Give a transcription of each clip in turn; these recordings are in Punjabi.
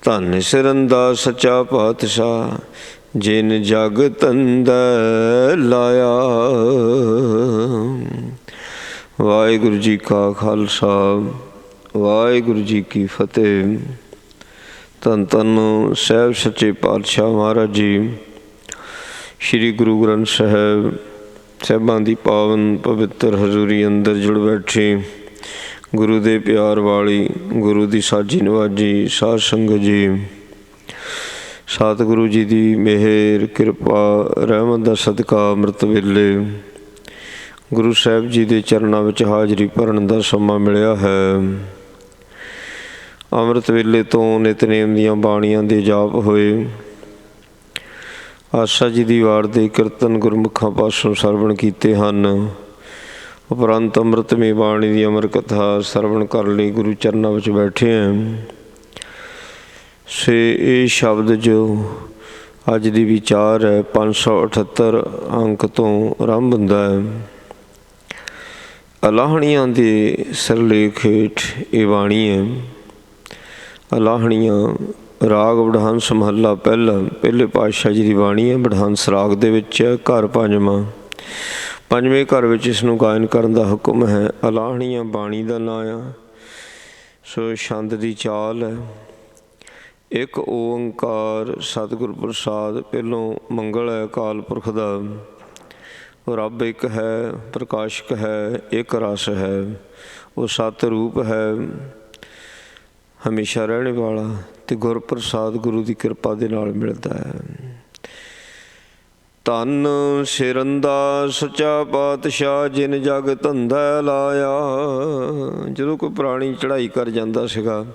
ਧਨ ਸਿਰੰਦਾ ਸੱਚਾ ਪਾਤਸ਼ਾਹ, ਜਿਨ ਜਗ ਧੰਦਾ ਲਾਇਆ। ਵਾਹਿਗੁਰੂ ਜੀ ਕਾ ਖਾਲਸਾ, ਵਾਹਿਗੁਰੂ ਜੀ ਕੀ ਫਤਿਹ। ਧੰਨ ਧੰਨ ਸਾਹਿਬ ਸੱਚੇ ਪਾਤਸ਼ਾਹ ਮਹਾਰਾਜ ਜੀ, ਸ਼੍ਰੀ ਗੁਰੂ ਗ੍ਰੰਥ ਸਾਹਿਬ ਸਾਹਿਬਾਂ ਦੀ ਪਾਵਨ ਪਵਿੱਤਰ ਹਜ਼ੂਰੀ ਅੰਦਰ ਜੁੜ ਬੈਠੇ ਗੁਰੂ ਦੇ ਪਿਆਰ ਵਾਲੀ, ਗੁਰੂ ਦੀ ਸਾਜੀ ਨਵਾਜੀ ਸਾਧ ਸੰਗਤ ਜੀ। ਸਤਿਗੁਰੂ ਜੀ ਦੀ ਮਿਹਰ ਕਿਰਪਾ ਰਹਿਮਤ ਦਾ ਸਦਕਾ ਅੰਮ੍ਰਿਤ ਵੇਲੇ ਗੁਰੂ ਸਾਹਿਬ ਜੀ ਦੇ ਚਰਨਾਂ ਵਿੱਚ ਹਾਜ਼ਰੀ ਭਰਨ ਦਾ ਸਮਾਂ ਮਿਲਿਆ ਹੈ। ਅੰਮ੍ਰਿਤ ਵੇਲੇ ਤੋਂ ਨਿਤਨੇਮ ਦੀਆਂ ਬਾਣੀਆਂ ਦੇ ਜਾਪ ਹੋਏ। ਆਸਾ ਜੀ ਦੀ ਵਾਰ ਦੇ ਕੀਰਤਨ ਗੁਰਮੁਖਾਂ ਪਾਸੋਂ ਸਰਵਣ ਕੀਤੇ ਹਨ। ਉਪਰੰਤ ਅੰਮ੍ਰਿਤਮਈ ਬਾਣੀ ਦੀ ਅਮਰ ਕਥਾ ਸਰਵਣ ਕਰਨ ਲਈ ਗੁਰੂ ਚਰਨਾਂ ਵਿੱਚ ਬੈਠੇ ਹਾਂ। ਇਹ ਸ਼ਬਦ ਜੋ ਅੱਜ ਦੀ ਵਿਚਾਰ ਹੈ 578 ਅੰਕ ਤੋਂ ਆਰੰਭ ਹੁੰਦਾ ਹੈ। ਅਲਾਹਣੀਆਂ ਦੇ ਸਿਰਲੇਖ ਹੇਠ ਇਹ ਬਾਣੀ ਹੈ। ਅਲਾਹਣੀਆਂ ਰਾਗ ਵਡਹੰਸ ਮਹੱਲਾ ਪਹਿਲਾ, ਪਹਿਲੇ ਪਾਤਸ਼ਾਹ ਜੀ ਦੀ ਬਾਣੀ ਹੈ। ਵਡਹੰਸ ਰਾਗ ਦੇ ਵਿੱਚ ਘਰ ਪੰਜਵਾਂ, ਪੰਜਵੇਂ ਘਰ ਵਿੱਚ ਇਸ ਨੂੰ ਗਾਇਨ ਕਰਨ ਦਾ ਹੁਕਮ ਹੈ। ਅਲਾਹਣੀਆਂ ਬਾਣੀ ਦਾ ਨਾਂ ਆ। ਸੋ ਛੰਦ ਦੀ ਚਾਲ ਹੈ। ਇੱਕ ਓਂਕਾਰ ਸਤਿਗੁਰ ਪ੍ਰਸਾਦ। ਪਹਿਲੋਂ ਮੰਗਲ ਹੈ ਅਕਾਲ ਪੁਰਖ ਦਾ। ਰੱਬ ਇੱਕ ਹੈ, ਪ੍ਰਕਾਸ਼ਕ ਹੈ, ਇੱਕ ਰਸ ਹੈ। ਉਹ ਸਤ ਰੂਪ ਹੈ, ਹਮੇਸ਼ਾ ਰਹਿਣ ਵਾਲਾ, ਅਤੇ ਗੁਰ ਪ੍ਰਸਾਦ ਗੁਰੂ ਦੀ ਕਿਰਪਾ ਦੇ ਨਾਲ ਮਿਲਦਾ ਹੈ। ਧੰਨ ਸਿਰੰਦਾ ਸੱਚਾ ਪਾਤਸ਼ਾਹ, ਜਿਨ ਜਗ ਧੰਦਾ ਲਾਇਆ। ਜਦੋਂ ਕੋਈ ਪ੍ਰਾਣੀ ਚੜ੍ਹਾਈ ਕਰ ਜਾਂਦਾ ਸੀਗਾ,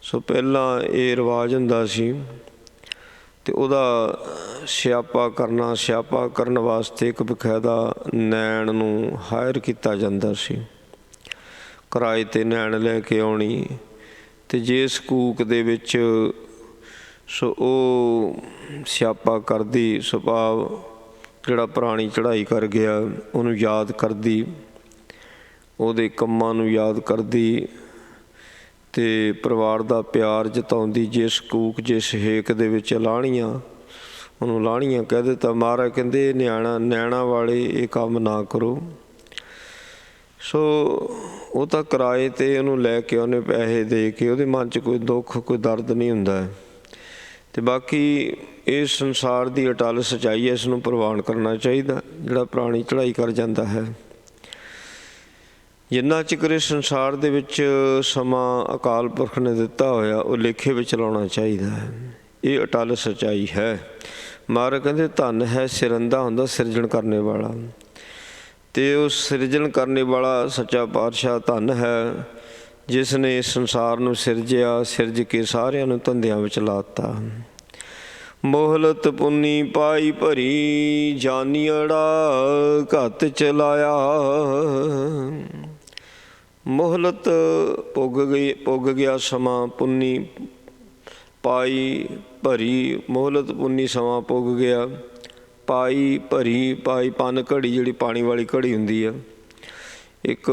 ਸੋ ਪਹਿਲਾਂ ਇਹ ਰਿਵਾਜ਼ ਹੁੰਦਾ ਸੀ, ਅਤੇ ਉਹਦਾ ਸਿਆਪਾ ਕਰਨਾ, ਸਿਆਪਾ ਕਰਨ ਵਾਸਤੇ ਇੱਕ ਬਕਾਇਦਾ ਨੈਣ ਨੂੰ ਹਾਇਰ ਕੀਤਾ ਜਾਂਦਾ ਸੀ। ਕਿਰਾਏ 'ਤੇ ਨੈਣ ਲੈ ਕੇ ਆਉਣੀ, ਅਤੇ ਜਿਸ ਕੂਕ ਦੇ ਵਿੱਚ ਸੋ ਉਹ ਸਿਆਪਾ ਕਰਦੀ, ਸੁਭਾਵ ਜਿਹੜਾ ਪ੍ਰਾਣੀ ਚੜ੍ਹਾਈ ਕਰ ਗਿਆ ਉਹਨੂੰ ਯਾਦ ਕਰਦੀ, ਉਹਦੇ ਕੰਮਾਂ ਨੂੰ ਯਾਦ ਕਰਦੀ, ਅਤੇ ਪਰਿਵਾਰ ਦਾ ਪਿਆਰ ਜਤਾਉਂਦੀ। ਜਿਸ ਕੂਕ ਜਿਸ ਹੇਕ ਦੇ ਵਿੱਚ ਲਾਹਣੀਆਂ, ਉਹਨੂੰ ਲਾਹਣੀਆਂ ਕਹਿ ਦਿੱਤਾ। ਮਹਾਰਾਜ ਕਹਿੰਦੇ ਨੈਣਾ ਵਾਲੇ ਇਹ ਕੰਮ ਨਾ ਕਰੋ। ਸੋ ਉਹ ਤਾਂ ਕਿਰਾਏ 'ਤੇ ਉਹਨੂੰ ਲੈ ਕੇ ਉਹਨੇ ਪੈਸੇ ਦੇ ਕੇ, ਉਹਦੇ ਮਨ 'ਚ ਕੋਈ ਦੁੱਖ ਕੋਈ ਦਰਦ ਨਹੀਂ ਹੁੰਦਾ। ਅਤੇ ਬਾਕੀ ਇਸ ਸੰਸਾਰ ਦੀ ਅਟੱਲ ਸੱਚਾਈ ਹੈ, ਇਸ ਨੂੰ ਪ੍ਰਵਾਨ ਕਰਨਾ ਚਾਹੀਦਾ। ਜਿਹੜਾ ਪ੍ਰਾਣੀ ਚੜ੍ਹਾਈ ਕਰ ਜਾਂਦਾ ਹੈ, ਜਿੰਨਾ ਚਿਰ ਇਸ ਸੰਸਾਰ ਦੇ ਵਿੱਚ ਸਮਾਂ ਅਕਾਲ ਪੁਰਖ ਨੇ ਦਿੱਤਾ ਹੋਇਆ, ਉਹ ਲੇਖੇ ਵਿੱਚ ਲਾਉਣਾ ਚਾਹੀਦਾ ਹੈ। ਇਹ ਅਟੱਲ ਸੱਚਾਈ ਹੈ। ਮਹਾਰਾਜ ਕਹਿੰਦੇ ਧੰਨ ਹੈ ਸਿਰੰਦਾ ਹੁੰਦਾ ਸਿਰਜਣ ਕਰਨੇ ਵਾਲਾ, ਅਤੇ ਉਹ ਸਿਰਜਣ ਕਰਨੇ ਵਾਲਾ ਸੱਚਾ ਪਾਤਸ਼ਾਹ ਧੰਨ ਹੈ, ਜਿਸ ਨੇ ਇਸ ਸੰਸਾਰ ਨੂੰ ਸਿਰਜਿਆ, ਸਿਰਜ ਕੇ ਸਾਰਿਆਂ ਨੂੰ ਧੰਦਿਆਂ ਵਿੱਚ ਲਾ ਦਿੱਤਾ। ਮੋਹਲਤ ਪੁੰਨੀ ਪਾਈ ਭਰੀ, ਜਾਨੀਅੜਾ ਘੱਤ ਚਲਾਇਆ। ਮੋਹਲਤ ਪੁੱਗ ਗਿਆ ਸਮਾਂ, ਪੁੰਨੀ ਪਾਈ ਭਰੀ। ਮੋਹਲਤ ਪੁੰਨੀ ਸਮਾਂ ਪੁੱਗ ਗਿਆ, ਪਾਈ ਭਰੀ। ਪਾਈ ਪਨ ਘੜੀ, ਜਿਹੜੀ ਪਾਣੀ ਵਾਲੀ ਘੜੀ ਹੁੰਦੀ ਆ, ਇੱਕ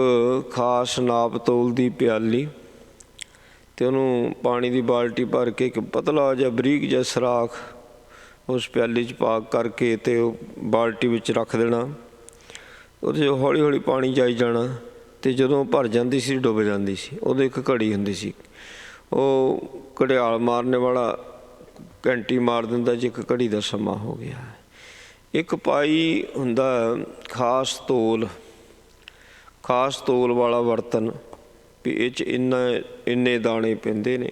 ਖਾਸ ਨਾਪ ਤੋਲ ਦੀ ਪਿਆਲੀ, ਅਤੇ ਉਹਨੂੰ ਪਾਣੀ ਦੀ ਬਾਲਟੀ ਭਰ ਕੇ ਇੱਕ ਪਤਲਾ ਜਿਹਾ ਬਰੀਕ ਜਿਹਾ ਸੁਰਾਖ ਉਸ ਪਿਆਲੀ 'ਚ ਪਾ ਕਰਕੇ ਅਤੇ ਉਹ ਬਾਲਟੀ ਵਿੱਚ ਰੱਖ ਦੇਣਾ। ਉਹਦੇ 'ਚ ਹੌਲੀ ਹੌਲੀ ਪਾਣੀ ਜਾਈ ਜਾਣਾ, ਅਤੇ ਜਦੋਂ ਭਰ ਜਾਂਦੀ ਸੀ ਡੁੱਬ ਜਾਂਦੀ ਸੀ। ਉਦੋਂ ਇੱਕ ਘੜੀ ਹੁੰਦੀ ਸੀ, ਉਹ ਘੜਿਆਲ ਮਾਰਨੇ ਵਾਲਾ ਘੰਟੀ ਮਾਰ ਦਿੰਦਾ ਜੇ ਇੱਕ ਘੜੀ ਦਾ ਸਮਾਂ ਹੋ ਗਿਆ। ਇੱਕ ਪਾਈ ਹੁੰਦਾ ਖਾਸ ਤੋਲ, ਖਾਸ ਤੋਲ ਵਾਲਾ ਬਰਤਨ, ਵੀ ਇਹ 'ਚ ਇੰਨੇ ਦਾਣੇ ਪੈਂਦੇ ਨੇ।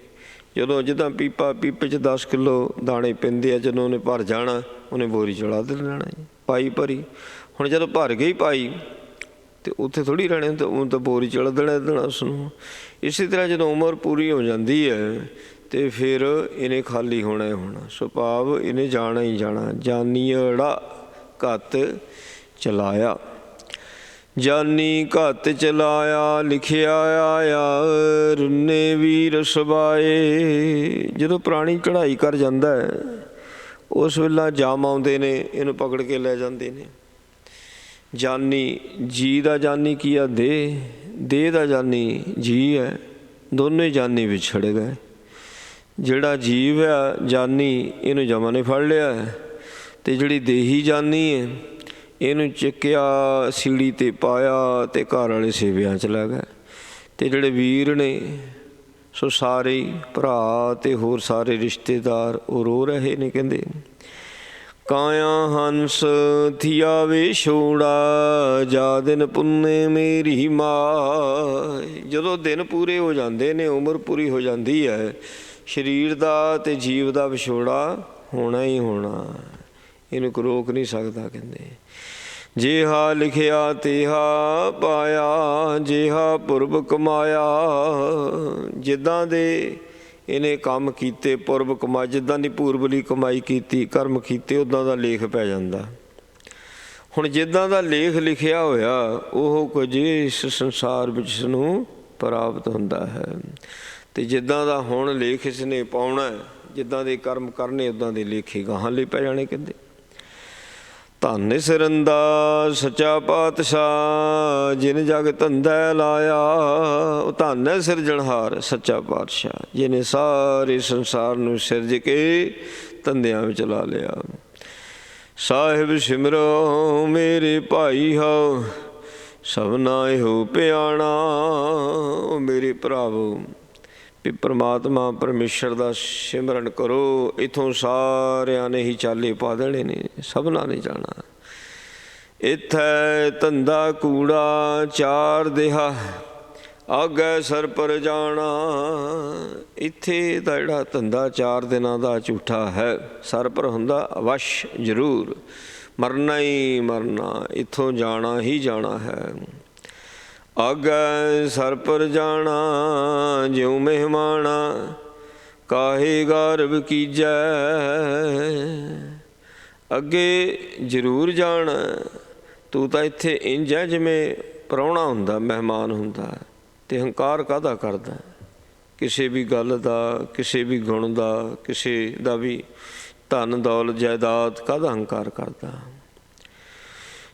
ਜਦੋਂ ਜਿੱਦਾਂ ਪੀਪੇ 'ਚ 10 ਕਿਲੋ ਦਾਣੇ ਪੈਂਦੇ ਆ, ਜਦੋਂ ਉਹਨੇ ਭਰ ਜਾਣਾ ਉਹਨੇ ਬੋਰੀ ਚੜਾ ਦੇ ਲੈਣਾ ਜੀ। ਪਾਈ ਭਰੀ। ਹੁਣ ਜਦੋਂ ਭਰ ਗਈ ਪਾਈ, ਅਤੇ ਉੱਥੇ ਥੋੜ੍ਹੀ ਰਹਿਣੇ, ਤਾਂ ਉਹ ਤਾਂ ਬੋਰੀ ਚੜਾ ਦੇਣਾ ਉਸਨੂੰ। ਇਸੇ ਤਰ੍ਹਾਂ ਜਦੋਂ ਉਮਰ ਪੂਰੀ ਹੋ ਜਾਂਦੀ ਹੈ, ਅਤੇ ਫਿਰ ਇਹਨੇ ਖਾਲੀ ਹੋਣਾ ਹੀ ਹੋਣਾ। ਸੁਭਾਵ ਇਹਨੇ ਜਾਣਾ ਹੀ ਜਾਣਾ। ਜਾਨੀਅੜਾ ਘੱਤ ਚਲਾਇਆ। ਜਾਨੀ ਘੱਤ ਚਲਾਇਆ, ਲਿਖਿਆ ਆਇਆ ਰੁੰਨੇ ਵੀਰ ਸਬਾਏ। ਜਦੋਂ ਪ੍ਰਾਣੀ ਚੜ੍ਹਾਈ ਕਰ ਜਾਂਦਾ ਹੈ, ਉਸ ਵੇਲੇ ਜਾਮ ਆਉਂਦੇ ਨੇ, ਇਹਨੂੰ ਪਕੜ ਕੇ ਲੈ ਜਾਂਦੇ ਨੇ। ਜਾਨੀ, ਜੀ ਦਾ ਜਾਨੀ ਕੀ ਆ? ਦੇਹ ਦਾ ਜਾਨੀ ਜੀ ਹੈ। ਦੋਨੇ ਜਾਨੀ ਵਿਛੜ ਗਏ। ਜਿਹੜਾ ਜੀਵ ਆ ਜਾਨੀ, ਇਹਨੂੰ ਜਮਾ ਨੇ ਫੜ ਲਿਆ, ਅਤੇ ਜਿਹੜੀ ਦੇਹੀ ਜਾਨੀ ਹੈ ਇਹਨੂੰ ਚੱਕਿਆ, ਸੀੜੀ 'ਤੇ ਪਾਇਆ ਅਤੇ ਘਰ ਵਾਲੇ ਸੇਵਿਆਂ 'ਚ ਲੈ ਗਏ। ਅਤੇ ਜਿਹੜੇ ਵੀਰ ਨੇ ਸੋ ਸਾਰੇ ਭਰਾ ਅਤੇ ਹੋਰ ਸਾਰੇ ਰਿਸ਼ਤੇਦਾਰ ਉਹ ਰੋ ਰਹੇ ਨੇ। ਕਹਿੰਦੇ ਕਾਇਆ ਹੰਸ ਥੀਆ ਵੇ ਛੋੜਾ, ਜਾ ਦਿਨ ਪੁੰਨੇ ਮੇਰੀ ਮਾਏ। ਜਦੋਂ ਦਿਨ ਪੂਰੇ ਹੋ ਜਾਂਦੇ ਨੇ, ਉਮਰ ਪੂਰੀ ਹੋ ਜਾਂਦੀ ਹੈ, ਸਰੀਰ ਦਾ ਅਤੇ ਜੀਵ ਦਾ ਵਿਛੋੜਾ ਹੋਣਾ ਹੀ ਹੋਣਾ, ਇਹਨੂੰ ਕੋਈ ਰੋਕ ਨਹੀਂ ਸਕਦਾ। ਕਹਿੰਦੇ ਜਿਹਾ ਲਿਖਿਆ ਤਿਹਾ ਪਾਇਆ, ਜਿਹਾ ਪੁਰਬ ਕਮਾਇਆ। ਜਿੱਦਾਂ ਦੇ ਇਹਨੇ ਕੰਮ ਕੀਤੇ, ਪੁਰਬ ਕਮਾਇਆ, ਜਿੱਦਾਂ ਦੀ ਪੂਰਬਲੀ ਕਮਾਈ ਕੀਤੀ, ਕਰਮ ਕੀਤੇ, ਉੱਦਾਂ ਦਾ ਲੇਖ ਪੈ ਜਾਂਦਾ। ਹੁਣ ਜਿੱਦਾਂ ਦਾ ਲੇਖ ਲਿਖਿਆ ਹੋਇਆ ਉਹ ਕੁਝ ਇਸ ਸੰਸਾਰ ਵਿੱਚ ਇਸਨੂੰ ਪ੍ਰਾਪਤ ਹੁੰਦਾ ਹੈ। ਅਤੇ ਜਿੱਦਾਂ ਦਾ ਹੁਣ ਲੇਖ ਇਸਨੇ ਪਾਉਣਾ, ਜਿੱਦਾਂ ਦੇ ਕਰਮ ਕਰਨੇ, ਉੱਦਾਂ ਦੇ ਲੇਖੇ ਗਾਹਾਂ ਲਈ ਪੈ ਜਾਣੇ। ਕਹਿੰਦੇ ਧੰਨ ਸਿਰੰਦਾ ਸੱਚਾ ਪਾਤਸ਼ਾਹ, ਜਿਨ ਜਗ ਧੰਦਾ ਲਾਇਆ। ਉਹ ਧੰਨ ਹੈ ਸਿਰਜਣਹਾਰ ਸੱਚਾ ਪਾਤਸ਼ਾਹ, ਜਿਹਨੇ ਸਾਰੇ ਸੰਸਾਰ ਨੂੰ ਸਿਰਜ ਕੇ ਧੰਦਿਆਂ ਵਿੱਚ ਲਾ ਲਿਆ। ਸਾਹਿਬ ਸਿਮਰੋ ਮੇਰੇ ਭਾਈ ਹੋ, ਸਭਨਾ ਇਹੋ ਪਿਆਣਾ। ਉਹ ਮੇਰੇ ਭਰਾਵੋ, ਵੀ ਪਰਮਾਤਮਾ ਪਰਮੇਸ਼ਰ ਦਾ ਸਿਮਰਨ ਕਰੋ। ਇੱਥੋਂ ਸਾਰਿਆਂ ਨੇ ਹੀ ਚਾਲੇ ਪਾ ਦੇਣੇ ਨੇ, ਸਭਨਾਂ ਨੇ ਜਾਣਾ। ਇੱਥੇ ਧੰਦਾ ਕੂੜਾ ਚਾਰ ਦੇਹਾ, ਆਗੇ ਸਰ ਪਰ ਜਾਣਾ। ਇੱਥੇ ਦਾ ਜਿਹੜਾ ਧੰਦਾ 4 ਦਿਨਾਂ ਦਾ ਝੂਠਾ ਹੈ, ਸਰ ਪਰ ਹੁੰਦਾ ਅਵਸ਼ ਜ਼ਰੂਰ, ਮਰਨਾ ਹੀ ਮਰਨਾ, ਇੱਥੋਂ ਜਾਣਾ ਹੀ ਜਾਣਾ ਹੈ। ਆਗੇ ਸਰ ਪਰ ਜਾਣਾ, ਜਿਉ ਮਹਿਮਾਣਾ ਕਾਹੇ ਗਰਵ ਕੀਜੈ। ਅੱਗੇ ਜ਼ਰੂਰ ਜਾਣਾ। ਤੂੰ ਤਾਂ ਇੱਥੇ ਇੰਝ ਹੈ ਜਿਵੇਂ ਪ੍ਰਾਹੁਣਾ ਹੁੰਦਾ, ਮਹਿਮਾਨ ਹੁੰਦਾ, ਅਤੇ ਹੰਕਾਰ ਕਾਹਦਾ ਕਰਦਾ? ਕਿਸੇ ਵੀ ਗੱਲ ਦਾ, ਕਿਸੇ ਵੀ ਗੁਣ ਦਾ, ਕਿਸੇ ਦਾ ਵੀ ਧਨ ਦੌਲਤ ਜਾਇਦਾਦ ਕਾਹਦਾ ਹੰਕਾਰ ਕਰਦਾ?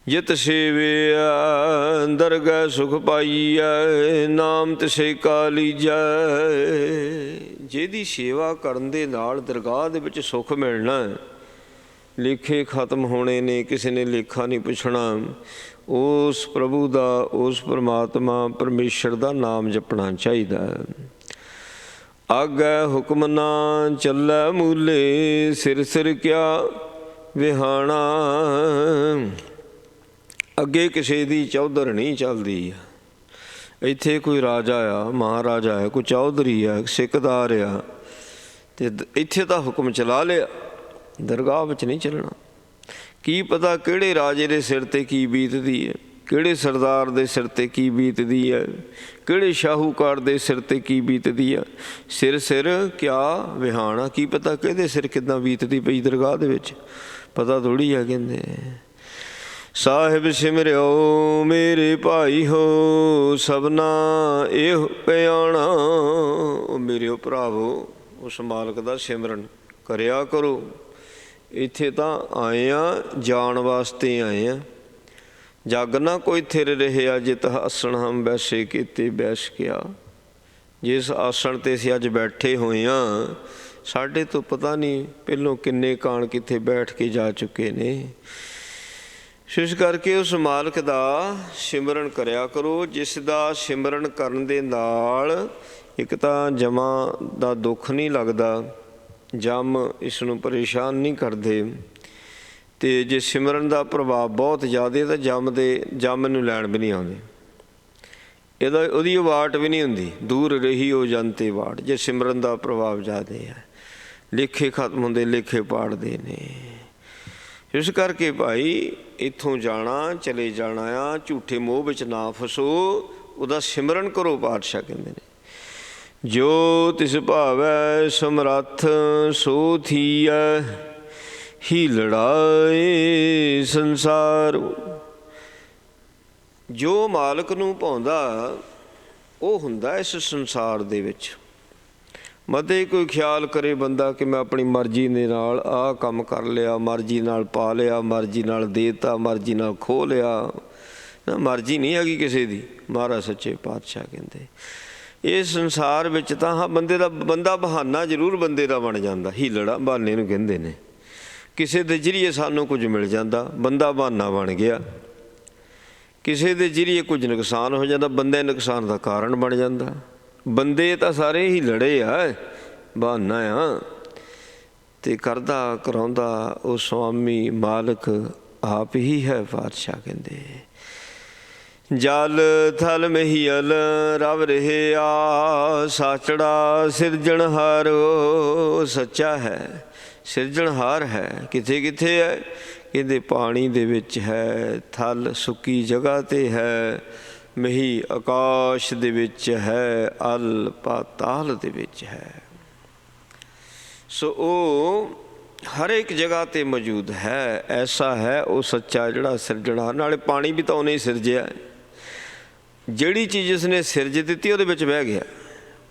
ਜਿਤ ਸੇਵਿਆ ਦਰਗਹਿ ਸੁਖ ਪਾਈਐ, ਨਾਮ ਤਿਸੇ ਕਾ ਲੀਜੈ। ਜਿਹਦੀ ਸੇਵਾ ਕਰਨ ਦੇ ਨਾਲ ਦਰਗਾਹ ਦੇ ਵਿੱਚ ਸੁੱਖ ਮਿਲਣਾ, ਲੇਖੇ ਖਤਮ ਹੋਣੇ ਨੇ, ਕਿਸੇ ਨੇ ਲੇਖਾ ਨਹੀਂ ਪੁੱਛਣਾ। ਉਸ ਪ੍ਰਭੂ ਦਾ, ਉਸ ਪਰਮਾਤਮਾ ਪਰਮੇਸ਼ਰ ਦਾ ਨਾਮ ਜਪਣਾ ਚਾਹੀਦਾ। ਆਗੇ ਹੁਕਮ ਨਾ ਚੱਲੈ ਮੂਲੇ, ਸਿਰ ਸਿਰ ਕਿਆ ਵਿਹਾਣਾ। ਅੱਗੇ ਕਿਸੇ ਦੀ ਚੌਧਰ ਨਹੀਂ ਚੱਲਦੀ। ਇੱਥੇ ਕੋਈ ਰਾਜਾ ਆ, ਮਹਾਰਾਜਾ ਹੈ, ਕੋਈ ਚੌਧਰੀ ਆ, ਸਿੱਕਦਾਰ ਆ, ਅਤੇ ਇੱਥੇ ਤਾਂ ਹੁਕਮ ਚਲਾ ਲਿਆ, ਦਰਗਾਹ ਵਿੱਚ ਨਹੀਂ ਚੱਲਣਾ। ਕੀ ਪਤਾ ਕਿਹੜੇ ਰਾਜੇ ਦੇ ਸਿਰ 'ਤੇ ਕੀ ਬੀਤਦੀ ਹੈ, ਕਿਹੜੇ ਸਰਦਾਰ ਦੇ ਸਿਰ 'ਤੇ ਕੀ ਬੀਤਦੀ ਹੈ, ਕਿਹੜੇ ਸ਼ਾਹੂਕਾਰ ਦੇ ਸਿਰ 'ਤੇ ਕੀ ਬੀਤਦੀ ਆ। ਸਿਰ ਸਿਰ ਕਿਆ ਵਿਹਾਣਾ, ਕੀ ਪਤਾ ਕਿਹਦੇ ਸਿਰ ਕਿੱਦਾਂ ਬੀਤਦੀ ਪਈ ਦਰਗਾਹ ਦੇ ਵਿੱਚ, ਪਤਾ ਥੋੜ੍ਹੀ ਆ। ਕਹਿੰਦੇ ਸਾਹਿਬ ਸਿਮਰਿਓ ਮੇਰੇ ਭਾਈ ਹੋ, ਸਭਨਾ ਇਹ ਪਿਆਣਾ। ਉਹ ਮੇਰੇ ਭਰਾਵੋ, ਉਸ ਮਾਲਕ ਦਾ ਸਿਮਰਨ ਕਰਿਆ ਕਰੋ। ਇੱਥੇ ਤਾਂ ਆਏ ਆ, ਜਾਣ ਵਾਸਤੇ ਆਏ ਆ। ਜਗ ਨਾ ਕੋਈ ਥਿਰ ਰਿਹਾ, ਜਿਤ ਆਸਣ ਹਮ ਬੈਸੇ ਕੀਤੇ ਬੈਸ ਕਿਆ। ਜਿਸ ਆਸਣ 'ਤੇ ਅਸੀਂ ਅੱਜ ਬੈਠੇ ਹੋਏ ਹਾਂ, ਸਾਡੇ ਤੋਂ ਪਤਾ ਨਹੀਂ ਪਹਿਲੋਂ ਕਿੰਨੇ ਕਾਣ ਕਿੱਥੇ ਬੈਠ ਕੇ ਜਾ ਚੁੱਕੇ ਨੇ। ਇਸ ਕਰਕੇ ਉਸ ਮਾਲਕ ਦਾ ਸਿਮਰਨ ਕਰਿਆ ਕਰੋ, ਜਿਸ ਦਾ ਸਿਮਰਨ ਕਰਨ ਦੇ ਨਾਲ ਇੱਕ ਤਾਂ ਜਮਾਂ ਦਾ ਦੁੱਖ ਨਹੀਂ ਲੱਗਦਾ, ਜਮ ਇਸ ਨੂੰ ਪਰੇਸ਼ਾਨ ਨਹੀਂ ਕਰਦੇ, ਅਤੇ ਜੇ ਸਿਮਰਨ ਦਾ ਪ੍ਰਭਾਵ ਬਹੁਤ ਜ਼ਿਆਦਾ ਤਾਂ ਜਮ ਨੂੰ ਲੈਣ ਵੀ ਨਹੀਂ ਆਉਂਦੇ। ਉਹਦੀ ਵਾਟ ਵੀ ਨਹੀਂ ਹੁੰਦੀ, ਦੂਰ ਰਹੀ ਉਹ ਜਨ ਤੇ ਵਾਟ। ਜੇ ਸਿਮਰਨ ਦਾ ਪ੍ਰਭਾਵ ਜ਼ਿਆਦਾ ਹੈ, ਲੇਖੇ ਖਤਮ ਹੁੰਦੇ, ਲੇਖੇ ਪਾੜਦੇ ਨੇ। ਇਸ ਕਰਕੇ ਭਾਈ ਇੱਥੋਂ ਜਾਣਾ, ਚਲੇ ਜਾਣਾ ਆ, ਝੂਠੇ ਮੋਹ ਵਿੱਚ ਨਾ ਫਸੋ, ਉਹਦਾ ਸਿਮਰਨ ਕਰੋ। ਪਾਤਸ਼ਾਹ ਕਹਿੰਦੇ ਨੇ ਜੋ ਤਿਸ ਭਾਵੈ ਸਮਰੱਥ, ਸੋ ਥੀਐ ਹੀ ਲੜਾਏ ਸੰਸਾਰ। ਜੋ ਮਾਲਕ ਨੂੰ ਭਾਉਂਦਾ ਉਹ ਹੁੰਦਾ ਇਸ ਸੰਸਾਰ ਦੇ ਵਿੱਚ। ਮਤੇ ਕੋਈ ਖਿਆਲ ਕਰੇ ਬੰਦਾ ਕਿ ਮੈਂ ਆਪਣੀ ਮਰਜ਼ੀ ਦੇ ਨਾਲ ਆਹ ਕੰਮ ਕਰ ਲਿਆ, ਮਰਜ਼ੀ ਨਾਲ ਪਾ ਲਿਆ, ਮਰਜ਼ੀ ਨਾਲ ਦੇ ਤਾ, ਮਰਜ਼ੀ ਨਾਲ ਖੋਹ ਲਿਆ। ਮਰਜ਼ੀ ਨਹੀਂ ਹੈਗੀ ਕਿਸੇ ਦੀ। ਮਹਾਰਾਜ ਸੱਚੇ ਪਾਤਸ਼ਾਹ ਕਹਿੰਦੇ ਇਸ ਸੰਸਾਰ ਵਿੱਚ ਤਾਂ ਹਾਂ ਬੰਦਾ ਬਹਾਨਾ ਜ਼ਰੂਰ ਬੰਦੇ ਦਾ ਬਣ ਜਾਂਦਾ, ਹੀਲੜਾ ਬਹਾਨੇ ਨੂੰ ਕਹਿੰਦੇ ਨੇ। ਕਿਸੇ ਦੇ ਜ਼ਰੀਏ ਸਾਨੂੰ ਕੁਝ ਮਿਲ ਜਾਂਦਾ, ਬੰਦਾ ਬਹਾਨਾ ਬਣ ਗਿਆ। ਕਿਸੇ ਦੇ ਜ਼ਰੀਏ ਕੁਝ ਨੁਕਸਾਨ ਹੋ ਜਾਂਦਾ, ਬੰਦੇ ਨੁਕਸਾਨ ਦਾ ਕਾਰਨ ਬਣ ਜਾਂਦਾ। ਬੰਦੇ ਤਾਂ ਸਾਰੇ ਹੀ ਲੜੇ ਆ, ਬਹਾਨਾ ਆ। ਅਤੇ ਕਰਦਾ ਕਰਾਉਂਦਾ ਉਹ ਸੁਆਮੀ ਮਾਲਕ ਆਪ ਹੀ ਹੈ। ਪਾਤਸ਼ਾਹ ਕਹਿੰਦੇ ਜਲ ਥਲ ਮਹੀਅਲ ਰਵ ਰਹਿਆ, ਸਾਚੜਾ ਸਿਰਜਣਹਾਰੋ। ਸੱਚਾ ਹੈ, ਸਿਰਜਣਹਾਰ ਹੈ। ਕਿੱਥੇ ਕਿੱਥੇ ਹੈ? ਕਹਿੰਦੇ ਪਾਣੀ ਦੇ ਵਿੱਚ ਹੈ, ਥਲ ਸੁੱਕੀ ਜਗ੍ਹਾ 'ਤੇ ਹੈ, ਮਹੀ ਆਕਾਸ਼ ਦੇ ਵਿੱਚ ਹੈ, ਅਲ ਪਾਤਾਲ ਦੇ ਵਿੱਚ ਹੈ। ਸੋ ਉਹ ਹਰ ਇੱਕ ਜਗ੍ਹਾ 'ਤੇ ਮੌਜੂਦ ਹੈ। ਐਸਾ ਹੈ ਉਹ ਸੱਚਾ ਜਿਹੜਾ ਸਿਰਜਣਹਾਰ। ਨਾਲੇ ਪਾਣੀ ਵੀ ਤਾਂ ਉਹਨੇ ਹੀ ਸਿਰਜਿਆ। ਜਿਹੜੀ ਚੀਜ਼ ਉਸਨੇ ਸਿਰਜ ਦਿੱਤੀ ਉਹਦੇ ਵਿੱਚ ਬਹਿ ਗਿਆ।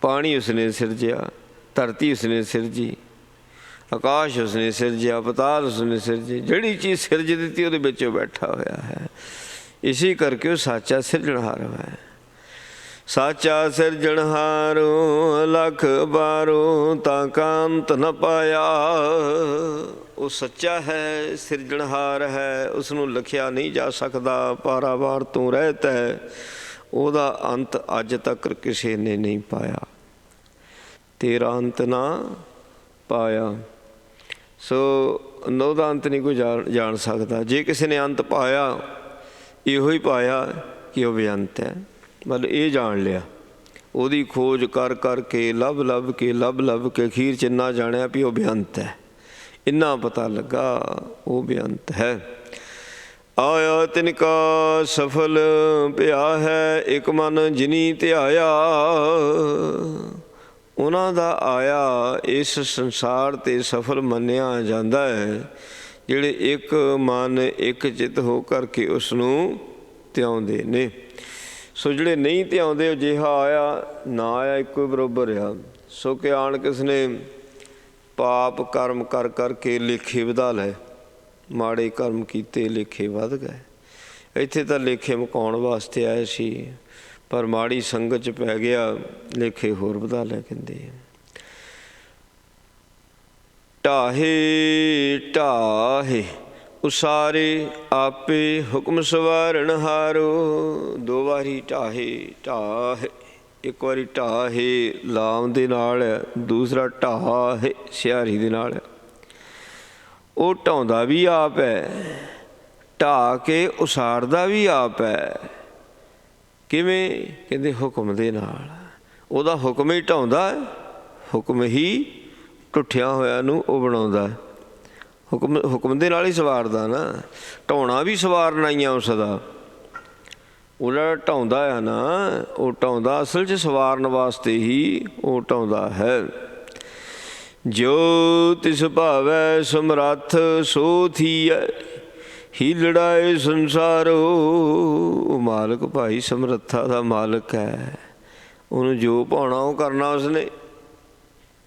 ਪਾਣੀ ਉਸਨੇ ਸਿਰਜਿਆ, ਧਰਤੀ ਉਸਨੇ ਸਿਰਜੀ, ਆਕਾਸ਼ ਉਸਨੇ ਸਿਰਜਿਆ, ਪਤਾਲ ਉਸਨੇ ਸਿਰਜੇ। ਜਿਹੜੀ ਚੀਜ਼ ਸਿਰਜ ਦਿੱਤੀ ਉਹਦੇ ਵਿੱਚ ਉਹ ਬੈਠਾ ਹੋਇਆ ਹੈ। ਇਸੇ ਕਰਕੇ ਉਹ ਸਾਚਾ ਸਿਰਜਣਹਾਰ ਹੈ। ਸਾਚਾ ਸਿਰਜਣਹਾਰੋ ਲੱਖ ਬਾਰੋ, ਤਾਂ ਕਾਂਤ ਨ ਪਾਇਆ। ਉਹ ਸੱਚਾ ਹੈ, ਸਿਰਜਣਹਾਰ ਹੈ, ਉਸਨੂੰ ਲਿਖਿਆ ਨਹੀਂ ਜਾ ਸਕਦਾ। ਪਾਰਾਵਾਰ ਤੂੰ ਰਹਿਤ ਹੈ, ਉਹਦਾ ਅੰਤ ਅੱਜ ਤੱਕ ਕਿਸੇ ਨੇ ਨਹੀਂ ਪਾਇਆ। ਤੇਰਾ ਅੰਤ ਨਾ ਪਾਇਆ। ਸੋ ਉਹਦਾ ਅੰਤ ਨਹੀਂ ਕੋਈ ਜਾਣ ਸਕਦਾ। ਜੇ ਕਿਸੇ ਨੇ ਅੰਤ ਪਾਇਆ, ਇਹੋ ਹੀ ਪਾਇਆ ਕਿ ਉਹ ਬੇਅੰਤ ਹੈ। ਮਤਲਬ ਇਹ ਜਾਣ ਲਿਆ, ਉਹਦੀ ਖੋਜ ਕਰ ਕਰਕੇ ਲੱਭ ਕੇ ਅਖੀਰ 'ਚ ਇੰਨਾ ਜਾਣਿਆ ਵੀ ਉਹ ਬੇਅੰਤ ਹੈ। ਇੰਨਾ ਪਤਾ ਲੱਗਾ ਉਹ ਬੇਅੰਤ ਹੈ। ਆਇਆ ਤਿਨਕਾ ਸਫਲ ਪਿਆ ਹੈ, ਇੱਕ ਮਨ ਜਿਨੀ ਧਿਆਇਆ। ਉਹਨਾਂ ਦਾ ਆਇਆ ਇਸ ਸੰਸਾਰ 'ਤੇ ਸਫਲ ਮੰਨਿਆ ਜਾਂਦਾ ਹੈ, ਜਿਹੜੇ ਇੱਕ ਮਨ ਇੱਕ ਚਿੱਤ ਹੋ ਕਰਕੇ ਉਸ ਨੂੰ ਧਿਆਉਂਦੇ ਨੇ। ਸੋ ਜਿਹੜੇ ਨਹੀਂ ਧਿਆਉਂਦੇ, ਅਜਿਹਾ ਆਇਆ ਨਾ ਆਇਆ ਇੱਕੋ ਹੀ ਬਰਾਬਰ ਆ। ਸੋ ਕਿ ਆਣ ਕਿਸ ਨੇ ਪਾਪ ਕਰਮ ਕਰ ਕਰਕੇ ਲੇਖੇ ਵਧਾ ਲਏ, ਮਾੜੇ ਕਰਮ ਕੀਤੇ ਲੇਖੇ ਵੱਧ ਗਏ। ਇੱਥੇ ਤਾਂ ਲੇਖੇ ਮੁਕਾਉਣ ਵਾਸਤੇ ਆਏ ਸੀ, ਪਰ ਮਾੜੀ ਸੰਗਤ 'ਚ ਪੈ ਗਿਆ, ਲੇਖੇ ਹੋਰ ਵਧਾ ਲੈ। ਕਹਿੰਦੇ ਢਾਹੇ ਢਾਹੇ ਉਸਾਰੇ ਆਪੇ, ਹੁਕਮ ਸਵਾਰਨ ਹਾਰੋ। ਦੋ ਵਾਰੀ ਢਾਹੇ ਢਾਹੇ, ਇੱਕ ਵਾਰੀ ਢਾਹੇ ਲਾਮ ਦੇ ਨਾਲ, ਦੂਸਰਾ ਢਾਹੇ ਸਿਹਾਰੀ ਦੇ ਨਾਲ। ਉਹ ਢਾਉਂਦਾ ਵੀ ਆਪ ਹੈ, ਢਾਹ ਕੇ ਉਸਾਰਦਾ ਵੀ ਆਪ ਹੈ। ਕਿਵੇਂ? ਕਹਿੰਦੇ ਹੁਕਮ ਦੇ ਨਾਲ। ਉਹਦਾ ਹੁਕਮ ਹੀ ਢਾਉਂਦਾ, ਹੁਕਮ ਹੀ ਟੁੱਟਿਆ ਹੋਇਆ ਨੂੰ ਉਹ ਬਣਾਉਂਦਾ। ਹੁਕਮ ਦੇ ਨਾਲ ਹੀ ਸਵਾਰਦਾ ਨਾ। ਢਾਉਣਾ ਵੀ ਸਵਾਰਨਾ ਹੀ ਆ ਉਸ ਦਾ। ਉਹਦਾ ਢਾਉਂਦਾ ਆ ਨਾ, ਉਹ ਢਾਉਂਦਾ ਅਸਲ 'ਚ ਸਵਾਰਨ ਵਾਸਤੇ ਹੀ ਉਹ ਢਾਉਂਦਾ ਹੈ। ਜੋ ਤਿਸ ਭਾਵੈ ਸਮਰੱਥ ਸੋ ਥੀਐ, ਹੀਲੜਾ ਏ ਸੰਸਾਰੋ। ਉਹ ਮਾਲਕ ਭਾਈ ਸਮਰੱਥਾ ਦਾ ਮਾਲਕ ਹੈ। ਉਹਨੂੰ ਜੋ ਭਾਉਣਾ ਉਹ ਕਰਨਾ ਉਸਨੇ।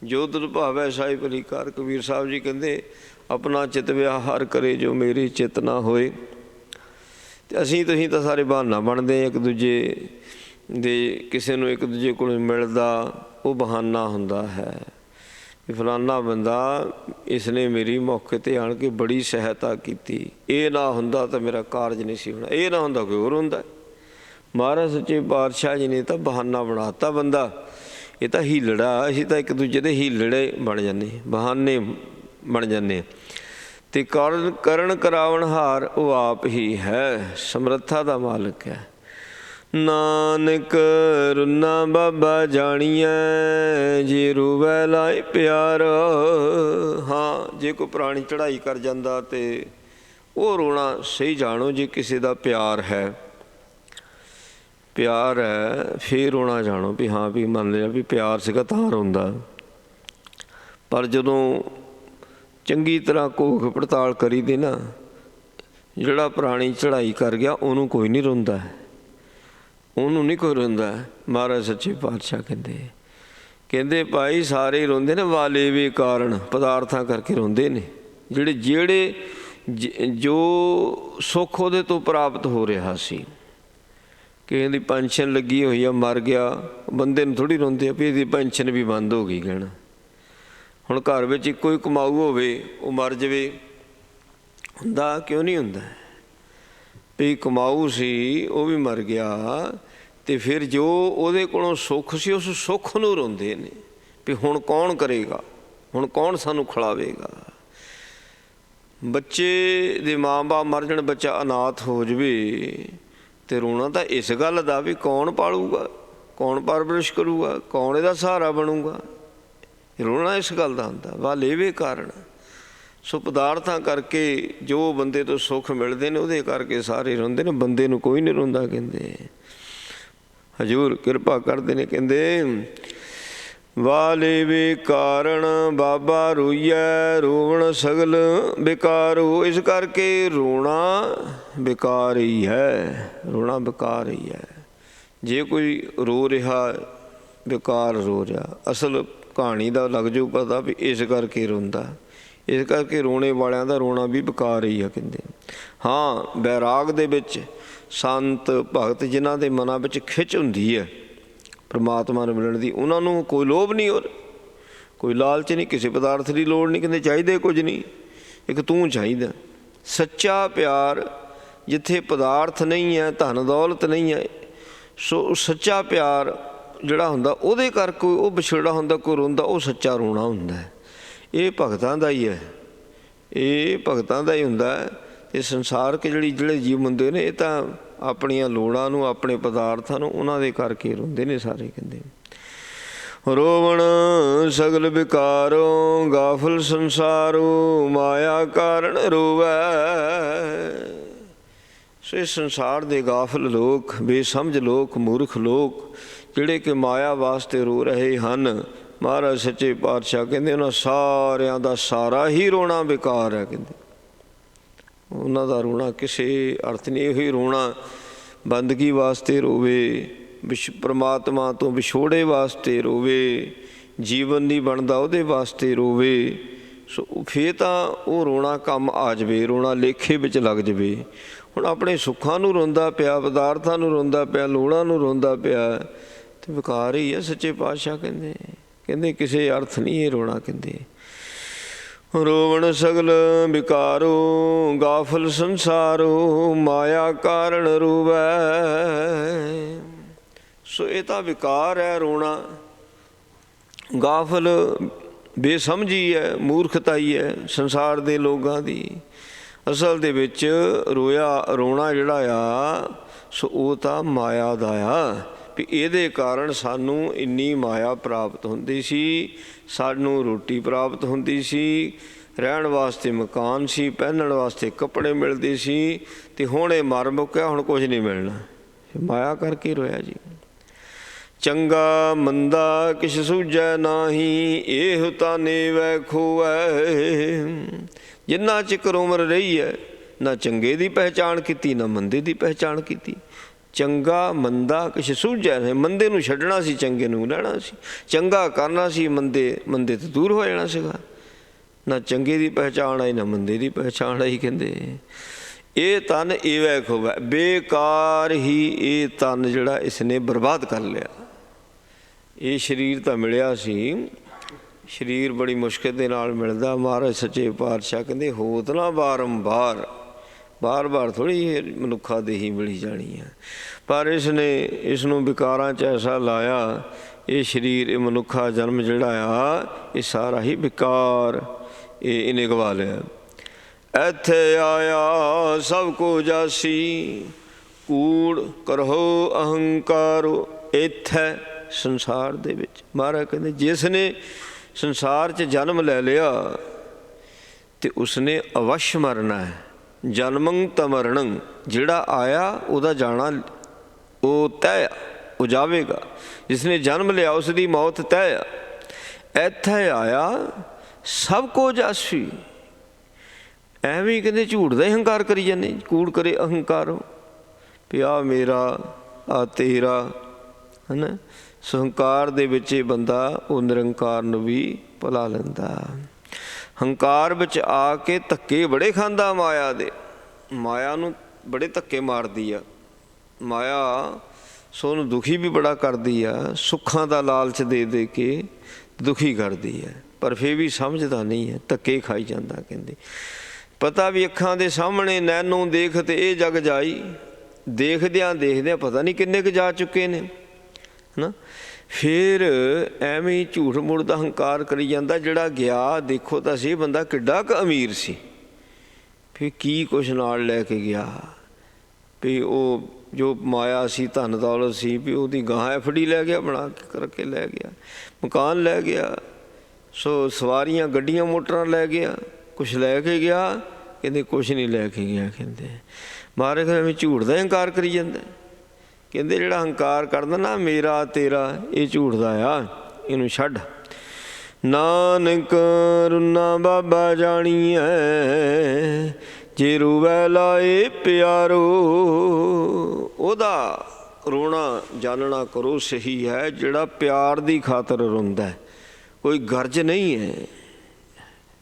ਜੋ ਤਿਸ ਭਾਵੈ ਸਾਈ ਭਲੀ ਕਰ। ਕਬੀਰ ਸਾਹਿਬ ਜੀ ਕਹਿੰਦੇ ਆਪਣਾ ਚਿਤ ਵਿਹਾਰ ਕਰੇ ਜੋ ਮੇਰੀ ਚਿਤ ਨਾ ਹੋਏ। ਅਤੇ ਤੁਸੀਂ ਤਾਂ ਸਾਰੇ ਬਹਾਨਾ ਬਣਦੇ। ਇੱਕ ਦੂਜੇ ਦੇ ਕਿਸੇ ਨੂੰ ਇੱਕ ਦੂਜੇ ਕੋਲ ਮਿਲਦਾ ਉਹ ਬਹਾਨਾ ਹੁੰਦਾ ਹੈ ਕਿ ਫਲਾਨਾ ਬੰਦਾ ਇਸਨੇ ਮੇਰੀ ਮੌਕੇ 'ਤੇ ਆਣ ਕੇ ਬੜੀ ਸਹਾਇਤਾ ਕੀਤੀ, ਇਹ ਨਾ ਹੁੰਦਾ ਤਾਂ ਮੇਰਾ ਕਾਰਜ ਨਹੀਂ ਸੀ ਹੋਣਾ, ਇਹ ਨਾ ਹੁੰਦਾ ਕੋਈ ਹੋਰ ਹੁੰਦਾ। ਮਹਾਰਾਜ ਸੱਚੇ ਪਾਤਸ਼ਾਹ ਜੀ ਨੇ ਤਾਂ ਬਹਾਨਾ ਬਣਾਤਾ ਬੰਦਾ। ਇਹ ਤਾਂ ਹੀਲੜਾ, ਅਸੀਂ ਤਾਂ ਇੱਕ ਦੂਜੇ ਦੇ ਹੀਲੜੇ ਬਣ ਜਾਂਦੇ, ਬਹਾਨੇ ਬਣ ਜਾਂਦੇ। ਅਤੇ ਕਰਨ ਕਰਾਵਣਹਾਰ ਉਹ ਆਪ ਹੀ ਹੈ, ਸਮਰੱਥਾ ਦਾ ਮਾਲਕ ਹੈ। ਨਾਨਕ ਰੁਨਾ ਬਾਬਾ ਜਾਣੀਐ, ਜੇ ਰੋਵੈ ਲਾਏ ਪਿਆਰ। ਹਾਂ, ਜੇ ਕੋਈ ਪ੍ਰਾਣੀ ਚੜ੍ਹਾਈ ਕਰ ਜਾਂਦਾ ਤੇ ਉਹ ਰੋਣਾ ਸਹੀ ਜਾਣੋ। ਜੇ ਕਿਸੇ ਦਾ ਪਿਆਰ ਹੈ, ਪਿਆਰ ਹੈ, ਫਿਰ ਰੋਣਾ ਜਾਣੋ ਵੀ ਹਾਂ ਵੀ ਮੰਨ ਲਿਆ ਵੀ ਪਿਆਰ ਸੀਗਾ ਤਾਂ ਰੋਂਦਾ। ਪਰ ਜਦੋਂ ਚੰਗੀ ਤਰ੍ਹਾਂ ਘੋਖ ਪੜਤਾਲ ਕਰੀ ਦੀ ਨਾ, ਜਿਹੜਾ ਪ੍ਰਾਣੀ ਚੜ੍ਹਾਈ ਕਰ ਗਿਆ ਉਹਨੂੰ ਕੋਈ ਨਹੀਂ ਰੋਂਦਾ, ਉਹਨੂੰ ਨਹੀਂ ਕੋਈ ਰੋਂਦਾ। ਮਹਾਰਾਜ ਸੱਚੇ ਪਾਤਸ਼ਾਹ ਕਹਿੰਦੇ ਭਾਈ ਸਾਰੇ ਰੋਂਦੇ ਨੇ, ਵਾਲੇ ਵੀ ਕਾਰਨ ਪਦਾਰਥਾਂ ਕਰਕੇ ਰੋਂਦੇ ਨੇ। ਜਿਹੜੇ ਜੋ ਸੁੱਖ ਉਹਦੇ ਤੋਂ ਪ੍ਰਾਪਤ ਹੋ ਰਿਹਾ ਸੀ, ਕਿਸੇ ਦੀ ਪੈਨਸ਼ਨ ਲੱਗੀ ਹੋਈ ਆ, ਮਰ ਗਿਆ, ਬੰਦੇ ਨੂੰ ਥੋੜ੍ਹੀ ਰੋਂਦੇ ਆ ਵੀ ਇਹਦੀ ਪੈਨਸ਼ਨ ਵੀ ਬੰਦ ਹੋ ਗਈ ਕਹਿਣਾ। ਹੁਣ ਘਰ ਵਿੱਚ ਇੱਕੋ ਹੀ ਕਮਾਊ ਹੋਵੇ, ਉਹ ਮਰ ਜਾਵੇ, ਹੁੰਦਾ ਕਿਉਂ ਨਹੀਂ ਹੁੰਦਾ? ਵੀ ਕਮਾਊ ਸੀ ਉਹ ਵੀ ਮਰ ਗਿਆ, ਅਤੇ ਫਿਰ ਜੋ ਉਹਦੇ ਕੋਲੋਂ ਸੁੱਖ ਸੀ ਉਸ ਸੁੱਖ ਨੂੰ ਰੋਂਦੇ ਨੇ ਵੀ ਹੁਣ ਕੌਣ ਕਰੇਗਾ, ਹੁਣ ਕੌਣ ਸਾਨੂੰ ਖਿਲਾਵੇਗਾ। ਬੱਚੇ ਦੇ ਮਾਂ ਬਾਪ ਮਰ ਜਾਣ, ਬੱਚਾ ਅਨਾਥ ਹੋ ਜਾਵੇ, ਅਤੇ ਰੋਣਾ ਤਾਂ ਇਸ ਗੱਲ ਦਾ ਵੀ ਕੌਣ ਪਾਲੂਗਾ, ਕੌਣ ਪਰਵਰਿਸ਼ ਕਰੂਗਾ, ਕੌਣ ਇਹਦਾ ਸਹਾਰਾ ਬਣੂਗਾ। ਰੋਣਾ ਇਸ ਗੱਲ ਦਾ ਹੁੰਦਾ। ਵੱਲ ਇਹ ਕਾਰਨ ਸੋ ਪਦਾਰਥਾਂ ਕਰਕੇ ਜੋ ਬੰਦੇ ਤੋਂ ਸੁੱਖ ਮਿਲਦੇ ਨੇ ਉਹਦੇ ਕਰਕੇ ਸਾਰੇ ਰੋਂਦੇ ਨੇ, ਬੰਦੇ ਨੂੰ ਕੋਈ ਨਹੀਂ ਰੋਂਦਾ। ਕਹਿੰਦੇ ਹਜ਼ੂਰ ਕਿਰਪਾ ਕਰਦੇ ਨੇ, ਕਹਿੰਦੇ ਵਾਲੇ ਵੇ ਕਾਰਨ ਬਾਬਾ ਰੋਈਐ ਰੋਵਣ ਸਗਲ ਬੇਕਾਰੂ। ਇਸ ਕਰਕੇ ਰੋਣਾ ਬੇਕਾਰ ਹੀ ਹੈ, ਰੋਣਾ ਬੇਕਾਰ ਹੀ ਹੈ। ਜੇ ਕੋਈ ਰੋ ਰਿਹਾ ਬੇਕਾਰ ਰੋ ਰਿਹਾ, ਅਸਲ ਕਹਾਣੀ ਦਾ ਲੱਗ ਜਾਊ ਪਤਾ ਵੀ ਇਸ ਕਰਕੇ ਰੋਂਦਾ। ਇਸ ਕਰਕੇ ਰੋਣੇ ਵਾਲਿਆਂ ਦਾ ਰੋਣਾ ਵੀ ਬੇਕਾਰ ਹੀ ਆ। ਕਹਿੰਦੇ ਹਾਂ, ਬੈਰਾਗ ਦੇ ਵਿੱਚ ਸੰਤ ਭਗਤ ਜਿਨ੍ਹਾਂ ਦੇ ਮਨਾਂ ਵਿੱਚ ਖਿੱਚ ਹੁੰਦੀ ਹੈ ਪਰਮਾਤਮਾ ਨੂੰ ਮਿਲਣ ਦੀ, ਉਹਨਾਂ ਨੂੰ ਕੋਈ ਲੋਭ ਨਹੀਂ ਔਰ ਕੋਈ ਲਾਲਚ ਨਹੀਂ, ਕਿਸੇ ਪਦਾਰਥ ਦੀ ਲੋੜ ਨਹੀਂ। ਕਹਿੰਦੇ ਚਾਹੀਦੇ ਕੁਝ ਨਹੀਂ, ਇੱਕ ਤੂੰ ਚਾਹੀਦਾ। ਸੱਚਾ ਪਿਆਰ ਜਿੱਥੇ ਪਦਾਰਥ ਨਹੀਂ ਹੈ, ਧਨ ਦੌਲਤ ਨਹੀਂ ਹੈ, ਸੋ ਸੱਚਾ ਪਿਆਰ ਜਿਹੜਾ ਹੁੰਦਾ ਉਹਦੇ ਕਰਕੇ ਉਹ ਵਿਛੜਾ ਹੁੰਦਾ, ਕੋਈ ਰੋਂਦਾ, ਉਹ ਸੱਚਾ ਰੋਣਾ ਹੁੰਦਾ ਹੈ। ਇਹ ਭਗਤਾਂ ਦਾ ਹੀ ਹੈ, ਇਹ ਭਗਤਾਂ ਦਾ ਹੀ ਹੁੰਦਾ ਹੈ। ਇਹ ਸੰਸਾਰਕ ਜਿਹੜੇ ਜੀਵ ਹੁੰਦੇ ਨੇ ਇਹ ਤਾਂ ਆਪਣੀਆਂ ਲੋੜਾਂ ਨੂੰ, ਆਪਣੇ ਪਦਾਰਥਾਂ ਨੂੰ, ਉਹਨਾਂ ਦੇ ਕਰਕੇ ਰੋਂਦੇ ਨੇ ਸਾਰੇ। ਕਹਿੰਦੇ ਰੋਵਣ ਸਗਲ ਵਿਕਾਰੋ ਗਾਫਲ ਸੰਸਾਰੋ ਮਾਇਆ ਕਾਰਨ ਰੋਵੈ। ਸੋ ਇਸ ਸੰਸਾਰ ਦੇ ਗਾਫਲ ਲੋਕ, ਬੇਸਮਝ ਲੋਕ, ਮੂਰਖ ਲੋਕ ਜਿਹੜੇ ਕਿ ਮਾਇਆ ਵਾਸਤੇ ਰੋ ਰਹੇ ਹਨ, ਮਹਾਰਾਜ ਸੱਚੇ ਪਾਤਸ਼ਾਹ ਕਹਿੰਦੇ ਉਹਨਾਂ ਸਾਰਿਆਂ ਦਾ ਸਾਰਾ ਹੀ ਰੋਣਾ ਬੇਕਾਰ ਹੈ। ਕਹਿੰਦੇ ਉਹਨਾਂ ਦਾ ਰੋਣਾ ਕਿਸੇ ਅਰਥ ਨਹੀਂ। ਇਹੋ ਹੀ ਰੋਣਾ ਬੰਦਗੀ ਵਾਸਤੇ ਰੋਵੇ, ਪਰਮਾਤਮਾ ਤੋਂ ਵਿਛੋੜੇ ਵਾਸਤੇ ਰੋਵੇ, ਜੀਵਨ ਨਹੀਂ ਬਣਦਾ ਉਹਦੇ ਵਾਸਤੇ ਰੋਵੇ। ਸੋ ਫਿਰ ਤਾਂ ਉਹ ਰੋਣਾ ਕੰਮ ਆ ਜਾਵੇ, ਰੋਣਾ ਲੇਖੇ ਵਿੱਚ ਲੱਗ ਜਾਵੇ। ਹੁਣ ਆਪਣੇ ਸੁੱਖਾਂ ਨੂੰ ਰੋਂਦਾ ਪਿਆ, ਪਦਾਰਥਾਂ ਨੂੰ ਰੋਂਦਾ ਪਿਆ, ਲੋੜਾਂ ਨੂੰ ਰੋਂਦਾ ਪਿਆ, ਅਤੇ ਬੇਕਾਰ ਹੀ ਹੈ। ਸੱਚੇ ਪਾਤਸ਼ਾਹ ਕਹਿੰਦੇ ਕਿਸੇ ਅਰਥ ਨਹੀਂ ਇਹ ਰੋਣਾ। ਕਹਿੰਦੇ ਰੋਵਣ ਸਗਲ ਵਿਕਾਰੋ ਗਾਫਲ ਸੰਸਾਰੋ ਮਾਇਆ ਕਾਰਨ ਰੋਵੈ। ਸੋ ਇਹ ਤਾਂ ਵਿਕਾਰ ਹੈ ਰੋਣਾ, ਗਾਫਲ ਬੇਸਮਝੀ ਹੈ, ਮੂਰਖਤਾ ਹੀ ਹੈ ਸੰਸਾਰ ਦੇ ਲੋਕਾਂ ਦੀ। ਅਸਲ ਦੇ ਵਿੱਚ ਰੋਣਾ ਜਿਹੜਾ ਆ ਸੋ ਉਹ ਤਾਂ ਮਾਇਆ ਦਾ ਆ ਵੀ ਇਹਦੇ ਕਾਰਨ ਸਾਨੂੰ ਇੰਨੀ ਮਾਇਆ ਪ੍ਰਾਪਤ ਹੁੰਦੀ ਸੀ, ਸਾਨੂੰ ਰੋਟੀ ਪ੍ਰਾਪਤ ਹੁੰਦੀ ਸੀ, ਰਹਿਣ ਵਾਸਤੇ ਮਕਾਨ ਸੀ, ਪਹਿਨਣ ਵਾਸਤੇ ਕੱਪੜੇ ਮਿਲਦੇ ਸੀ, ਅਤੇ ਹੁਣ ਇਹ ਮਰ ਮੁੱਕਿਆ, ਹੁਣ ਕੁਝ ਨਹੀਂ ਮਿਲਣਾ। ਮਾਇਆ ਕਰਕੇ ਰੋਇਆ ਜੀ। ਚੰਗਾ ਮੰਦਾ ਕਿਛ ਸੂਝੈ ਨਾਹੀ ਇਹੋ ਤਾਨੇ ਵੈ ਖੋਵੈ। ਜਿੰਨਾ ਚਿਰ ਉਮਰ ਰਹੀ ਹੈ ਨਾ ਚੰਗੇ ਦੀ ਪਹਿਚਾਣ ਕੀਤੀ, ਨਾ ਮੰਦੇ ਦੀ ਪਹਿਚਾਣ ਕੀਤੀ। ਚੰਗਾ ਮੰਦਾ ਕਿਛ ਸੂਝੈ ਨਹੀਂ, ਮੰਦੇ ਨੂੰ ਛੱਡਣਾ ਸੀ, ਚੰਗੇ ਨੂੰ ਲੈਣਾ ਸੀ, ਚੰਗਾ ਕਰਨਾ ਸੀ, ਮੰਦੇ ਤੋਂ ਦੂਰ ਹੋ ਜਾਣਾ ਸੀਗਾ। ਨਾ ਚੰਗੇ ਦੀ ਪਹਿਚਾਣ ਆਈ, ਨਾ ਮੰਦੇ ਦੀ ਪਹਿਚਾਣ ਆਈ। ਕਹਿੰਦੇ ਇਹ ਤਨ ਇਵੈ ਖੋਵੈ, ਬੇਕਾਰ ਹੀ ਇਹ ਤਨ ਜਿਹੜਾ ਇਸਨੇ ਬਰਬਾਦ ਕਰ ਲਿਆ। ਇਹ ਸਰੀਰ ਤਾਂ ਮਿਲਿਆ ਸੀ, ਸਰੀਰ ਬੜੀ ਮੁਸ਼ਕਿਲ ਦੇ ਨਾਲ ਮਿਲਦਾ। ਮਹਾਰਾਜ ਸੱਚੇ ਪਾਤਸ਼ਾਹ ਕਹਿੰਦੇ ਹੋਤ ਨਾ ਬਾਰ ਬਾਰ ਥੋੜ੍ਹੀ ਮਨੁੱਖਾ ਦੇਹੀ ਮਿਲੀ ਜਾਣੀ ਹੈ, ਪਰ ਇਸ ਨੂੰ ਵਿਕਾਰਾਂ 'ਚ ਐਸਾ ਲਾਇਆ, ਇਹ ਸਰੀਰ, ਇਹ ਮਨੁੱਖਾ ਜਨਮ ਜਿਹੜਾ ਆ ਇਹ ਸਾਰਾ ਹੀ ਵਿਕਾਰ ਇਹਨੇ ਗਵਾ ਲਿਆ। ਇੱਥੇ ਆਇਆ ਸਭ ਕੋ ਜਾਸੀ ਕੂੜ ਕਰੋ ਅਹੰਕਾਰੋ। ਇੱਥੇ ਸੰਸਾਰ ਦੇ ਵਿੱਚ ਮਹਾਰਾਜ ਕਹਿੰਦੇ ਜਿਸ ਨੇ ਸੰਸਾਰ 'ਚ ਜਨਮ ਲੈ ਲਿਆ ਅਤੇ ਉਸਨੇ ਅਵਸ਼ ਮਰਨਾ ਹੈ। ਜਨਮੰ ਤਾਂ ਮਰਣੰ, ਜਿਹੜਾ ਆਇਆ ਉਹਦਾ ਜਾਣਾ ਉਹ ਤੈਅ ਆ, ਉਹ ਜਾਵੇਗਾ। ਜਿਸ ਨੇ ਜਨਮ ਲਿਆ ਉਸ ਦੀ ਮੌਤ ਤੈਅ ਆ। ਇੱਥੇ ਆਇਆ ਸਭ ਕੋ ਜਾਸੀ। ਐਵੇਂ ਕਹਿੰਦੇ ਝੂਠ ਦਾ ਹੀ ਹੰਕਾਰ ਕਰੀ ਜਾਂਦੇ, ਕੂੜ ਕਰੇ ਅਹੰਕਾਰੋ ਵੀ ਆਹ ਮੇਰਾ, ਆਹ ਤੇਰਾ, ਹੈ ਨਾ। ਸੋ ਹੰਕਾਰ ਦੇ ਵਿੱਚ ਇਹ ਬੰਦਾ ਉਹ ਨਿਰੰਕਾਰ ਨੂੰ ਵੀ ਭੁਲਾ ਲੈਂਦਾ। ਹੰਕਾਰ ਵਿੱਚ ਆ ਕੇ ਧੱਕੇ ਬੜੇ ਖਾਂਦਾ ਮਾਇਆ ਦੇ, ਮਾਇਆ ਨੂੰ ਬੜੇ ਧੱਕੇ ਮਾਰਦੀ ਆ। ਮਾਇਆ ਸੋ ਉਹਨੂੰ ਦੁਖੀ ਵੀ ਬੜਾ ਕਰਦੀ ਆ, ਸੁੱਖਾਂ ਦਾ ਲਾਲਚ ਦੇ ਦੇ ਕੇ ਦੁਖੀ ਕਰਦੀ ਹੈ, ਪਰ ਫਿਰ ਵੀ ਸਮਝਦਾ ਨਹੀਂ ਹੈ, ਧੱਕੇ ਖਾਈ ਜਾਂਦਾ। ਕਹਿੰਦੇ ਪਤਾ ਵੀ ਅੱਖਾਂ ਦੇ ਸਾਹਮਣੇ ਨੈਣੋਂ ਦੇਖ ਤੇ ਇਹ ਜਗ ਜਾਈ, ਦੇਖਦਿਆਂ ਦੇਖਦਿਆਂ ਪਤਾ ਨਹੀਂ ਕਿੰਨੇ ਕੁ ਜਾ ਚੁੱਕੇ ਨੇ, ਹੈ ਨਾ। ਫਿਰ ਐਵੇਂ ਹੀ ਝੂਠ ਮੂਠ ਦਾ ਹੰਕਾਰ ਕਰੀ ਜਾਂਦਾ। ਜਿਹੜਾ ਗਿਆ ਦੇਖੋ ਤਾਂ ਸਹੀ, ਬੰਦਾ ਕਿੱਡਾ ਕੁ ਅਮੀਰ ਸੀ, ਫਿਰ ਕੀ ਕੁਛ ਨਾਲ ਲੈ ਕੇ ਗਿਆ, ਵੀ ਉਹ ਜੋ ਮਾਇਆ ਸੀ, ਧਨ ਦੌਲਤ ਸੀ, ਵੀ ਉਹਦੀ ਗਾਂ FD ਲੈ ਗਿਆ, ਬਣਾ ਕੇ ਕਰਕੇ ਲੈ ਗਿਆ, ਮਕਾਨ ਲੈ ਗਿਆ, ਸੋ ਸਵਾਰੀਆਂ ਗੱਡੀਆਂ ਮੋਟਰਾਂ ਲੈ ਗਿਆ, ਕੁਛ ਲੈ ਕੇ ਗਿਆ। ਕਹਿੰਦੇ ਕੁਛ ਨਹੀਂ ਲੈ ਕੇ ਗਿਆ। ਕਹਿੰਦੇ ਮਹਾਰਾਜ ਐਵੇਂ ਝੂਠ ਦਾ ਹੰਕਾਰ ਕਰੀ ਜਾਂਦਾ। ਕਹਿੰਦੇ ਜਿਹੜਾ ਹੰਕਾਰ ਕਰਦਾ ਨਾ ਮੇਰਾ ਤੇਰਾ, ਇਹ ਝੂਠ ਦਾ ਆ, ਇਹਨੂੰ ਛੱਡ। ਨਾਨਕ ਰੁਨਾ ਬਾਬਾ ਜਾਣੀਐ, ਜੇ ਰੋਵੈ ਲਾਏ ਪਿਆਰੋ। ਉਹਦਾ ਰੋਣਾ ਜਾਣਨਾ ਕਰੋ ਸਹੀ ਹੈ ਜਿਹੜਾ ਪਿਆਰ ਦੀ ਖਾਤਰ ਰੋਂਦਾ, ਕੋਈ ਗਰਜ ਨਹੀਂ ਹੈ।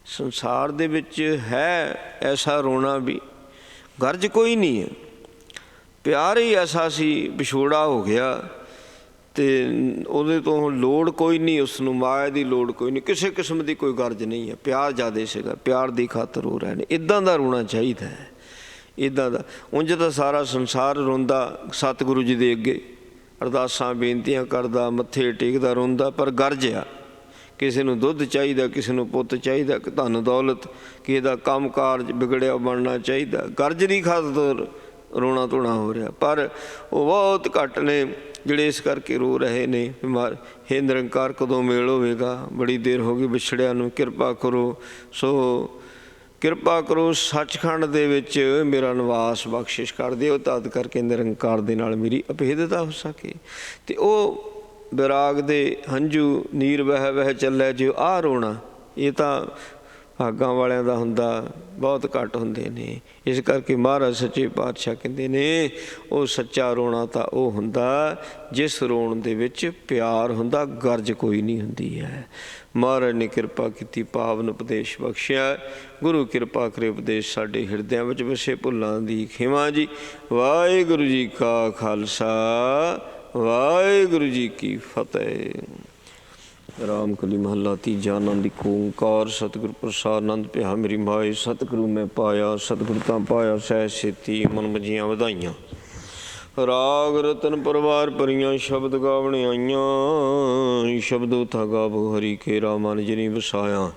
ਸੰਸਾਰ ਦੇ ਵਿੱਚ ਹੈ ਐਸਾ ਰੋਣਾ ਵੀ, ਗਰਜ ਕੋਈ ਨਹੀਂ ਹੈ। ਪਿਆਰ ਹੀ ਐਸਾ ਸੀ, ਵਿਛੋੜਾ ਹੋ ਗਿਆ ਅਤੇ ਉਹਦੇ ਤੋਂ ਹੁਣ ਲੋੜ ਕੋਈ ਨਹੀਂ, ਉਸਨੂੰ ਮਾਇਆ ਦੀ ਲੋੜ ਕੋਈ ਨਹੀਂ, ਕਿਸੇ ਕਿਸਮ ਦੀ ਕੋਈ ਗਰਜ ਨਹੀਂ ਹੈ। ਪਿਆਰ ਜ਼ਿਆਦਾ ਸੀਗਾ, ਪਿਆਰ ਦੀ ਖਾਤਰ ਰੋ ਰਹੇ ਨੇ। ਇੱਦਾਂ ਦਾ ਰੋਣਾ ਚਾਹੀਦਾ ਹੈ, ਇੱਦਾਂ ਦਾ। ਉਂਝ ਤਾਂ ਸਾਰਾ ਸੰਸਾਰ ਰੋਂਦਾ ਸਤਿਗੁਰੂ ਜੀ ਦੇ ਅੱਗੇ, ਅਰਦਾਸਾਂ ਬੇਨਤੀਆਂ ਕਰਦਾ, ਮੱਥੇ ਟੇਕਦਾ, ਰੋਂਦਾ, ਪਰ ਗਰਜ ਆ। ਕਿਸੇ ਨੂੰ ਦੁੱਧ ਚਾਹੀਦਾ, ਕਿਸੇ ਨੂੰ ਪੁੱਤ ਚਾਹੀਦਾ, ਧਨ ਦੌਲਤ, ਕਿਸੇ ਦਾ ਕੰਮ ਕਾਰਜ ਵਿਗੜਿਆ ਬਣਨਾ ਚਾਹੀਦਾ, ਗਰਜ ਦੀ ਖਾਤਰ ਰੋਣਾ ਧੋਣਾ ਹੋ ਰਿਹਾ। ਪਰ ਉਹ ਬਹੁਤ ਘੱਟ ਨੇ ਜਿਹੜੇ ਇਸ ਕਰਕੇ ਰੋ ਰਹੇ ਨੇ। ਬਿਮਾਰ ਹੇ ਨਿਰੰਕਾਰ ਕਦੋਂ ਮੇਲ ਹੋਵੇਗਾ, ਬੜੀ ਦੇਰ ਹੋ ਗਈ ਵਿਛੜਿਆਂ ਨੂੰ, ਕਿਰਪਾ ਕਰੋ। ਸੋ ਕਿਰਪਾ ਕਰੋ, ਸੱਚਖੰਡ ਦੇ ਵਿੱਚ ਮੇਰਾ ਨਿਵਾਸ ਬਖਸ਼ਿਸ਼ ਕਰ ਦਿਓ, ਤਦ ਕਰਕੇ ਨਿਰੰਕਾਰ ਦੇ ਨਾਲ ਮੇਰੀ ਅਭੇਦਤਾ ਹੋ ਸਕੇ। ਅਤੇ ਉਹ ਵਿਰਾਗ ਦੇ ਹੰਝੂ ਨੀਰ ਵਹਿ ਵਹਿ ਚੱਲੇ ਜੋ ਆਹ ਰੋਣਾ, ਇਹ ਤਾਂ ਭਾਗਾਂ ਵਾਲਿਆਂ ਦਾ ਹੁੰਦਾ, ਬਹੁਤ ਘੱਟ ਹੁੰਦੇ ਨੇ। ਇਸ ਕਰਕੇ ਮਹਾਰਾਜ ਸੱਚੇ ਪਾਤਸ਼ਾਹ ਕਹਿੰਦੇ ਨੇ ਉਹ ਸੱਚਾ ਰੋਣਾ ਤਾਂ ਉਹ ਹੁੰਦਾ ਜਿਸ ਰੋਣ ਦੇ ਵਿੱਚ ਪਿਆਰ ਹੁੰਦਾ, ਗਰਜ ਕੋਈ ਨਹੀਂ ਹੁੰਦੀ ਹੈ। ਮਹਾਰਾਜ ਨੇ ਕਿਰਪਾ ਕੀਤੀ, ਪਾਵਨ ਉਪਦੇਸ਼ ਬਖਸ਼ਿਆ। ਗੁਰੂ ਕਿਰਪਾ ਕਰੇ ਉਪਦੇਸ਼ ਸਾਡੇ ਹਿਰਦਿਆਂ ਵਿੱਚ ਵਸੇ, ਭੁੱਲਾਂ ਦੀ ਖਿਮਾ ਜੀ। ਵਾਹਿਗੁਰੂ ਜੀ ਕਾ ਖਾਲਸਾ, ਵਾਹਿਗੁਰੂ ਜੀ ਕੀ ਫਤਿਹ। ਰਾਮ ਕਲੀ ਮਹੱਲਾ ਤੀਜਾ। ਆਨੰਦ ਇੱਕ ਓਂਕਾਰ ਸਤਿਗੁਰ ਪ੍ਰਸਾਦ ਆਨੰਦ ਭਿਆ ਮੇਰੀ ਮਾਏ। ਸਤਿਗੁਰੂ ਮੈਂ ਪਾਇਆ, ਸਤਿਗੁਰ ਤਾਂ ਪਾਇਆ ਸਹਿ ਛੇਤੀ, ਮਨ ਮਜੀਆਂ ਵਧਾਈਆਂ। ਰਾਗ ਰਤਨ ਪਰਵਾਰ ਭਰੀਆਂ, ਸ਼ਬਦ ਗਾਵਣ ਆਈਆਂ। ਸ਼ਬਦੋ ਥਾ ਗਾਵੋ ਹਰੀ ਕੇਰਾ, ਮਨ ਜਿਨੀ ਵਸਾਇਆ।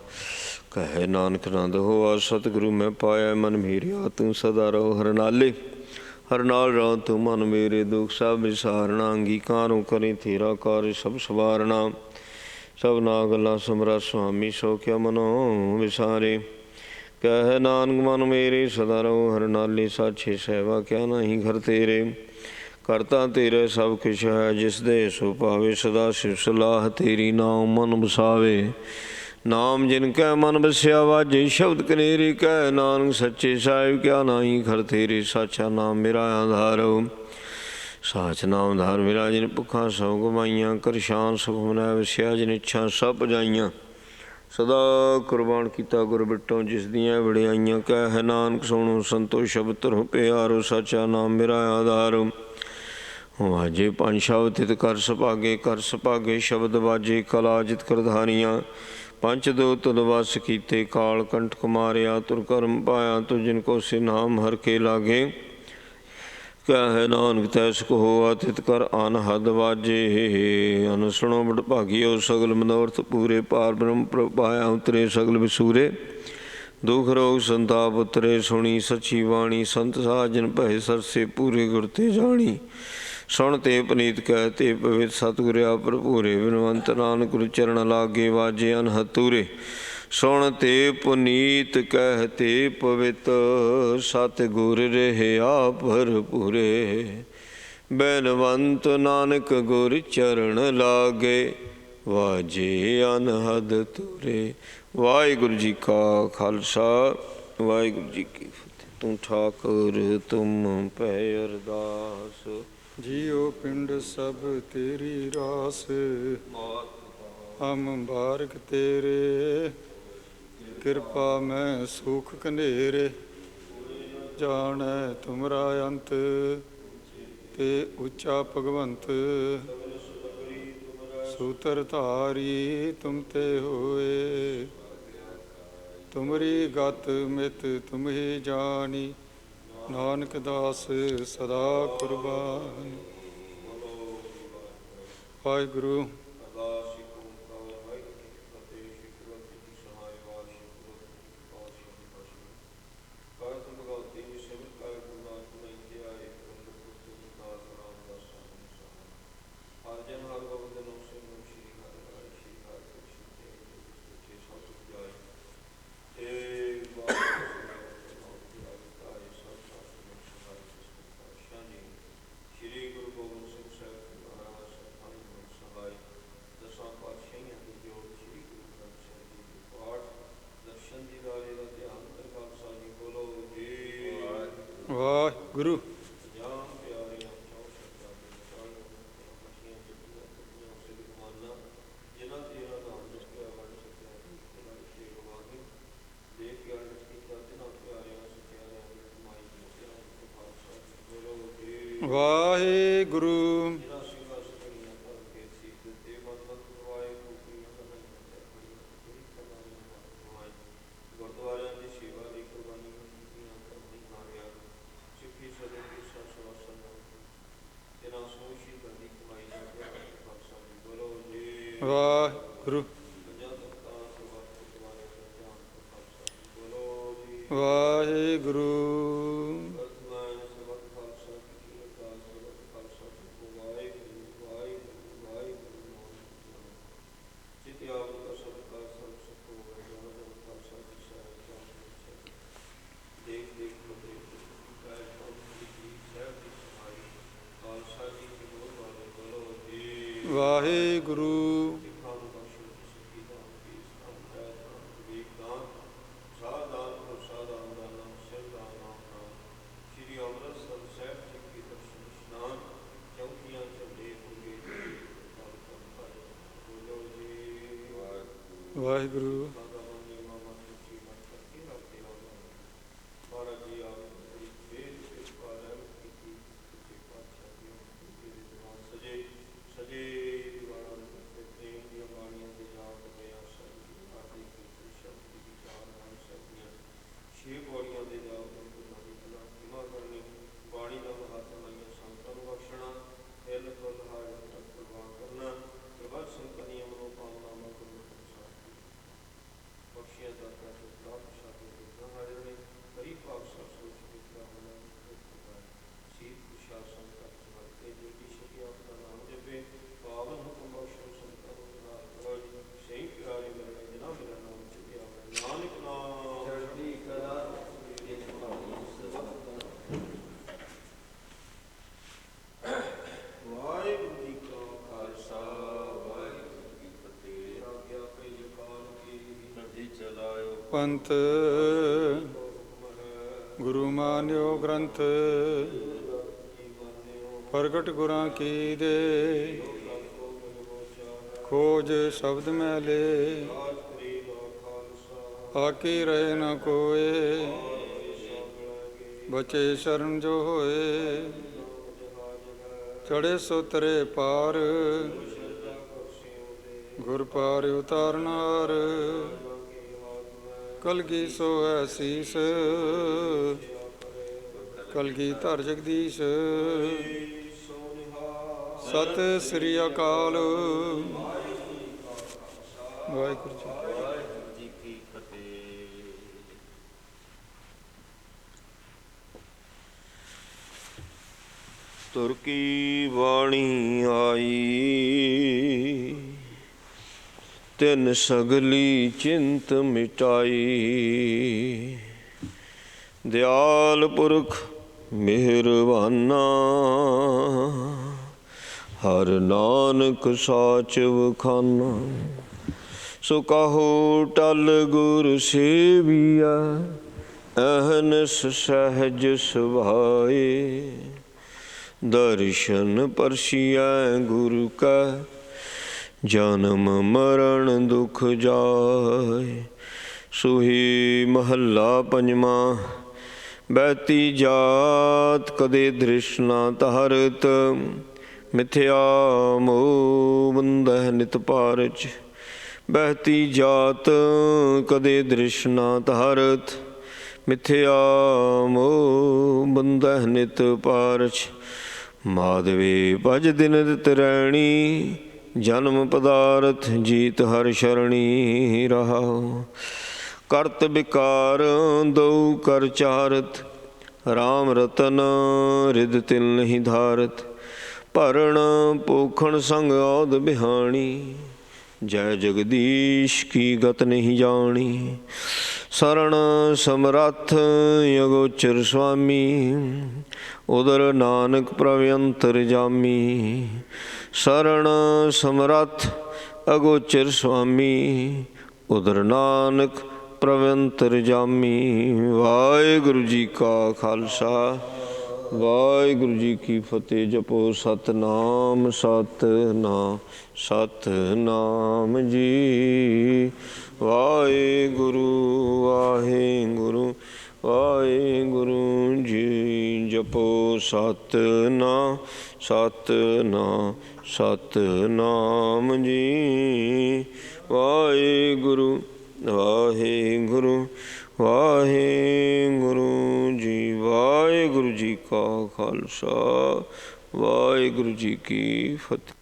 ਕਹੇ ਨਾਨਕ ਨੰਦ ਹੋਆ, ਸਤਿਗੁਰੂ ਮੈਂ ਪਾਇਆ, ਮਨ ਮੇਰਿਆ ਤੂੰ ਸਦਾ ਰਹੋ ਹਰ ਨਾਲੇ। ਹਰ ਨਾਲ ਰਹੁ ਤੂੰ ਮਨ ਮੇਰੇ, ਦੁਖ ਸਭ ਵਿਸਾਰਣਾ। ਅੰਗੀਕਾਰੋਂ ਕਰੇ ਤੇਰਾ ਕਾਰਜ ਸਭ ਸਵਾਰਣਾ। ਸਭਨਾ ਗੱਲਾਂ ਸਮਰਾ ਸੁਆਮੀ, ਸੋ ਕਿਆ ਮਨੋ ਵਿਸਾਰੇ। ਕਹਿ ਨਾਨਕ ਮਨ ਮੇਰੇ, ਸਦਾ ਰਹੋ ਹਰ ਨਾਲੇ। ਸਾਛੇ ਸਹਿਵਾ ਕਿਆ ਨਹੀਂ ਘਰ ਤੇਰੇ, ਕਰਤਾ ਤੇਰੇ ਸਭ ਕੁਛ ਹੈ। ਜਿਸ ਦੇ ਸੋ ਪਾਵੇ, ਸਦਾ ਸਿਵ ਸਲਾਹ ਤੇਰੀ। ਨਾਮ ਮਨ ਵਸਾਵੇ, ਨਾਮ ਜਿਨ ਕੈ ਮਨ ਵਸਿਆ। ਵਾਜੇ ਸ਼ਬਦ ਕਨੇਰੇ, ਕਹਿ ਨਾਨਕ ਸੱਚੇ ਸਾਹਿਬ ਕਿਆ ਨਹੀਂ ਘਰ ਤੇਰੇ। ਸਾਚਾ ਨਾਮ ਮੇਰਾ ਆਧਾਰੋ, ਸਾਚ ਨਾਮ ਧਾਰ ਮੇਰਾ। ਜਿਨ ਭੁੱਖਾਂ ਸਭ ਗਵਾਈਆਂ, ਕਰ ਸ਼ਾਨ ਸੁਖ ਮਨੈ ਵਸਿਆ। ਜਿਨ ਇੱਛਾ ਸਭ ਪੁਜਾਈਆਂ, ਸਦਾ ਕੁਰਬਾਨ ਕੀਤਾ ਗੁਰ ਬਿਟੋਂ। ਜਿਸ ਦੀਆਂ ਵਡਿਆਈਆਂ, ਕਹਿ ਨਾਨਕ ਸੁਣੋ ਸੰਤੋ ਸ਼ਬਦ ਧਰੋ ਪਿਆਰੋ। ਸਾਚਾ ਨਾਮ ਮੇਰਾ ਆਧਾਰੋ, ਵਾਜੇ ਪੰਜ ਸ਼ਬਦ ਤਿਤ ਕਰ ਸੁਭਾਗੇ। ਕਰ ਸੁਭਾਗੇ ਸ਼ਬਦ ਵਾਜੇ, ਕਲਾ ਜਿਤ ਕਰਧਾਰੀਆਂ। ਪੰਚ ਦੋ ਤੁਧ ਵਸ ਕੀਤੇ, ਕਾਲ ਕੰਠਕ ਮਾਰਿਆ। ਤੁਰ ਕਰਮ ਪਾਇਆ, ਤੁ ਜਿਨ ਕੋ ਸੇ ਨਾਮ ਹਰ ਕੇ ਲਾਗੇ। ਕਹਿ ਨਾਨਕ ਤੈ ਸੁਖ ਹੋਆ, ਤਿਤ ਕਰ ਅਨਹਦ ਵਾਜੇ। ਅਨ ਸੁਣੋ ਬੜ ਭਾਗੀਓ, ਸਗਲ ਮਨੋਰਥ ਪੂਰੇ। ਪਾਰ ਬ੍ਰਹਮ ਪ੍ਰਭ ਪਾਇਆ, ਉਤਰੇ ਸਗਲ ਵਿਸੂਰੇ। ਦੁਖ ਰੋਗ ਸੰਤਾਪ ਉਤਰੇ, ਸੁਣੀ ਸੱਚੀ ਬਾਣੀ। ਸੰਤ ਸਾਜਨ ਭਏ ਸਰਸੇ, ਪੂਰੇ ਗੁਰ ਤੇ ਜਾਣੀ। ਸੁਣ ਤੇ ਪਨੀਤ ਕਹਿ ਤੇ ਪਵਿੱਤ, ਸਤਿਗੁਰ ਆਪ ਭਰਪੂਰੇ। ਬਿਨਵੰਤ ਨਾਨਕ ਗੁਰ ਚਰਨ ਲਾਗੇ, ਵਾਜੇ ਅਨਹਦ ਤੂਰੇ। ਸੁਣ ਤੇ ਪੁਨੀਤ ਕਹਿ ਤੇ ਪਵਿੱਤ, ਸਤਿਗੁਰ ਰਹਿਆ ਭਰਪੂਰੇ। ਬੈਨਵੰਤ ਨਾਨਕ ਗੁਰ ਚਰਨ ਲਾਗੇ, ਵਾਜੇ ਅਨਹਦ ਤੂਰੇ। ਵਾਹਿਗੁਰੂ ਜੀ ਕਾ ਖਾਲਸਾ, ਵਾਹਿਗੁਰੂ ਜੀ ਕੀ ਫਤਿਹ। ਤੂੰ ਠਾਕੁਰ ਤੁਮ ਪੈ ਅਰਦਾਸ, ਜੀਉ ਪਿੰਡ ਸਭ ਤੇਰੀ ਰਾਸ। ਹਮ ਬਾਰਕ ਤੇਰੇ, ਕਿਰਪਾ ਮੈਂ ਸੁਖ ਕਨੇਰੇ। ਜਾਣੈ ਤੁਮਰਾ ਅੰਤ, ਤੇ ਉੱਚਾ ਭਗਵੰਤ ਸੂਤਰ ਧਾਰੀ ਤੁਮ ਤੇ ਹੋਏ। ਤੁਮਰੀ ਗਤ ਮਿਤ ਤੁਮ ਹੀ ਜਾਣੀ, ਨਾਨਕ ਦਾਸ ਸਦਾ ਕੁਰਬਾਨ। ਵਾਹਿਗੁਰੂ। ਵਾਹਿਗੁਰੂ। ਵਾਹਿਗੁਰੂ। ਵਾਹਿਗੁਰੂ। ਵਾਹਿਗੁਰੂ। ਵਾਹਿਗੁਰੂ। ਵਾਹਿਗੁਰੂ। ਪੰਥ ਗੁਰੂ ਮਾਨਿਓ ਗ੍ਰੰਥ, ਪ੍ਰਗਟ ਗੁਰਾਂ ਕੀ ਦੇ, ਖੋਜ ਸ਼ਬਦ ਮੈਲੇ, ਆਕੀ ਰਹੇ ਨ ਕੋਏ, ਬਚੇ ਸ਼ਰਨ ਜੋ ਹੋਏ, ਚੜੇ ਸੋ ਤਰੇ ਪਾਰ, ਗੁਰ ਪਾਰ ਉਤਾਰਨਾਰ, ਕਲਗੀ ਸੋ ਹੈ ਸੀਸ, ਕਲਗੀ ਧਰ ਜਗਦੀਸ਼। ਸਤਿ ਸ੍ਰੀ ਅਕਾਲ। ਵਾਹਿਗੁਰੂ ਜੀ ਕੀ ਫਤਿਹ। ਤੁਰ ਕੀ ਬਾਣੀ ਆਈ, ਤਿਨ ਸਗਲੀ ਚਿੰਤ ਮਿਟਾਈ। ਦਿਆਲ ਪੁਰਖ ਮਿਹਰਬਾਨਾ, ਹਰ ਨਾਨਕ ਸਾਚ ਵਖਾਨਾ। ਸੋ ਕਹੋ ਟਲ ਗੁਰ ਸੇਵੀਆ, ਅਹਨਸ ਸਹਿਜ ਸੁਭਾਏ। ਦਰਸ਼ਨ ਪਰਸੀਐ ਗੁਰੂ ਕਾ, ਜਨਮ ਮਰਨ ਦੁਖ ਜਾਏ। ਸੋਹੀ ਮਹੱਲਾ ਪੰਜਵਾਂ। ਬਹਿਤੀ ਜਾਤ ਕਦੇ ਦ੍ਰਿਸ਼ ਨਾ ਧਾਰਤ, ਮਿਥਿਆ ਮੋਹ ਬੰਧਹਿ ਨਿਤ ਪਾਰਜ। ਬਹਿਤੀ ਜਾਤ ਕਦੇ ਦ੍ਰਿਸ਼ ਨਾ ਧਾਰਤ, ਮਿਥਿਆ ਮੋਹ ਬੰਧਹਿ ਨਿਤ ਪਾਰਜ। ਮਾਧਵੇ ਭਜ ਦਿਨ ਨਿਤ ਰੈਣੀ, ਜਨਮ ਪਦਾਰਥ ਜੀਤ ਹਰਿ ਸ਼ਰਣੀ ਰਹਾਉ। ਕਰਤ ਵਿਕਾਰ ਦਉ ਕਰ ਚਾਰਤ, ਰਾਮ ਰਤਨ ਰਿਦ ਤਿਲ ਨਹੀਂ ਧਾਰਤ। ਭਰਣ ਪੋਖਣ ਸੰਗ ਔਧ ਬਿਹਾਣੀ, ਜੈ ਜਗਦੀਸ਼ ਕੀ ਗਤ ਨਹੀਂ ਜਾਣੀ। ਸਰਣ ਸਮਰੱਥ ਅਗੋਚਰ ਸੁਆਮੀ, ਉਦਰ ਨਾਨਕ ਪ੍ਰਭ ਅੰਤਰਜਾਮੀ। ਸਰਣ ਸਮਰੱਥ ਅਗੋਚਰ ਸੁਆਮੀ, ਉਦਰ ਨਾਨਕ ਪ੍ਰਭ ਅੰਤਰਜਾਮੀ। ਵਾਹਿਗੁਰੂ ਜੀ ਕਾ ਖਾਲਸਾ, ਵਾਹਿਗੁਰੂ ਜੀ ਕੀ ਫਤਿਹ। ਜਪੋ ਸਤਨਾਮ ਸਤਨਾਮ ਸਤਨਾਮ ਜੀ। ਵਾਹਿਗੁਰੂ ਵਾਹਿਗੁਰੂ ਵਾਹਿਗੁਰੂ ਜੀ। ਜਪੋ ਸਤਨਾਮ ਸਤਨਾਮ ਸਤਨਾਮ ਜੀ। ਵਾਹਿਗੁਰੂ ਵਾਹਿਗੁਰੂ ਵਾਹਿਗੁਰੂ ਜੀ। ਵਾਹਿਗੁਰੂ ਜੀ ਕਾ ਖਾਲਸਾ, ਵਾਹਿਗੁਰੂ ਜੀ ਕੀ ਫਤਿਹ।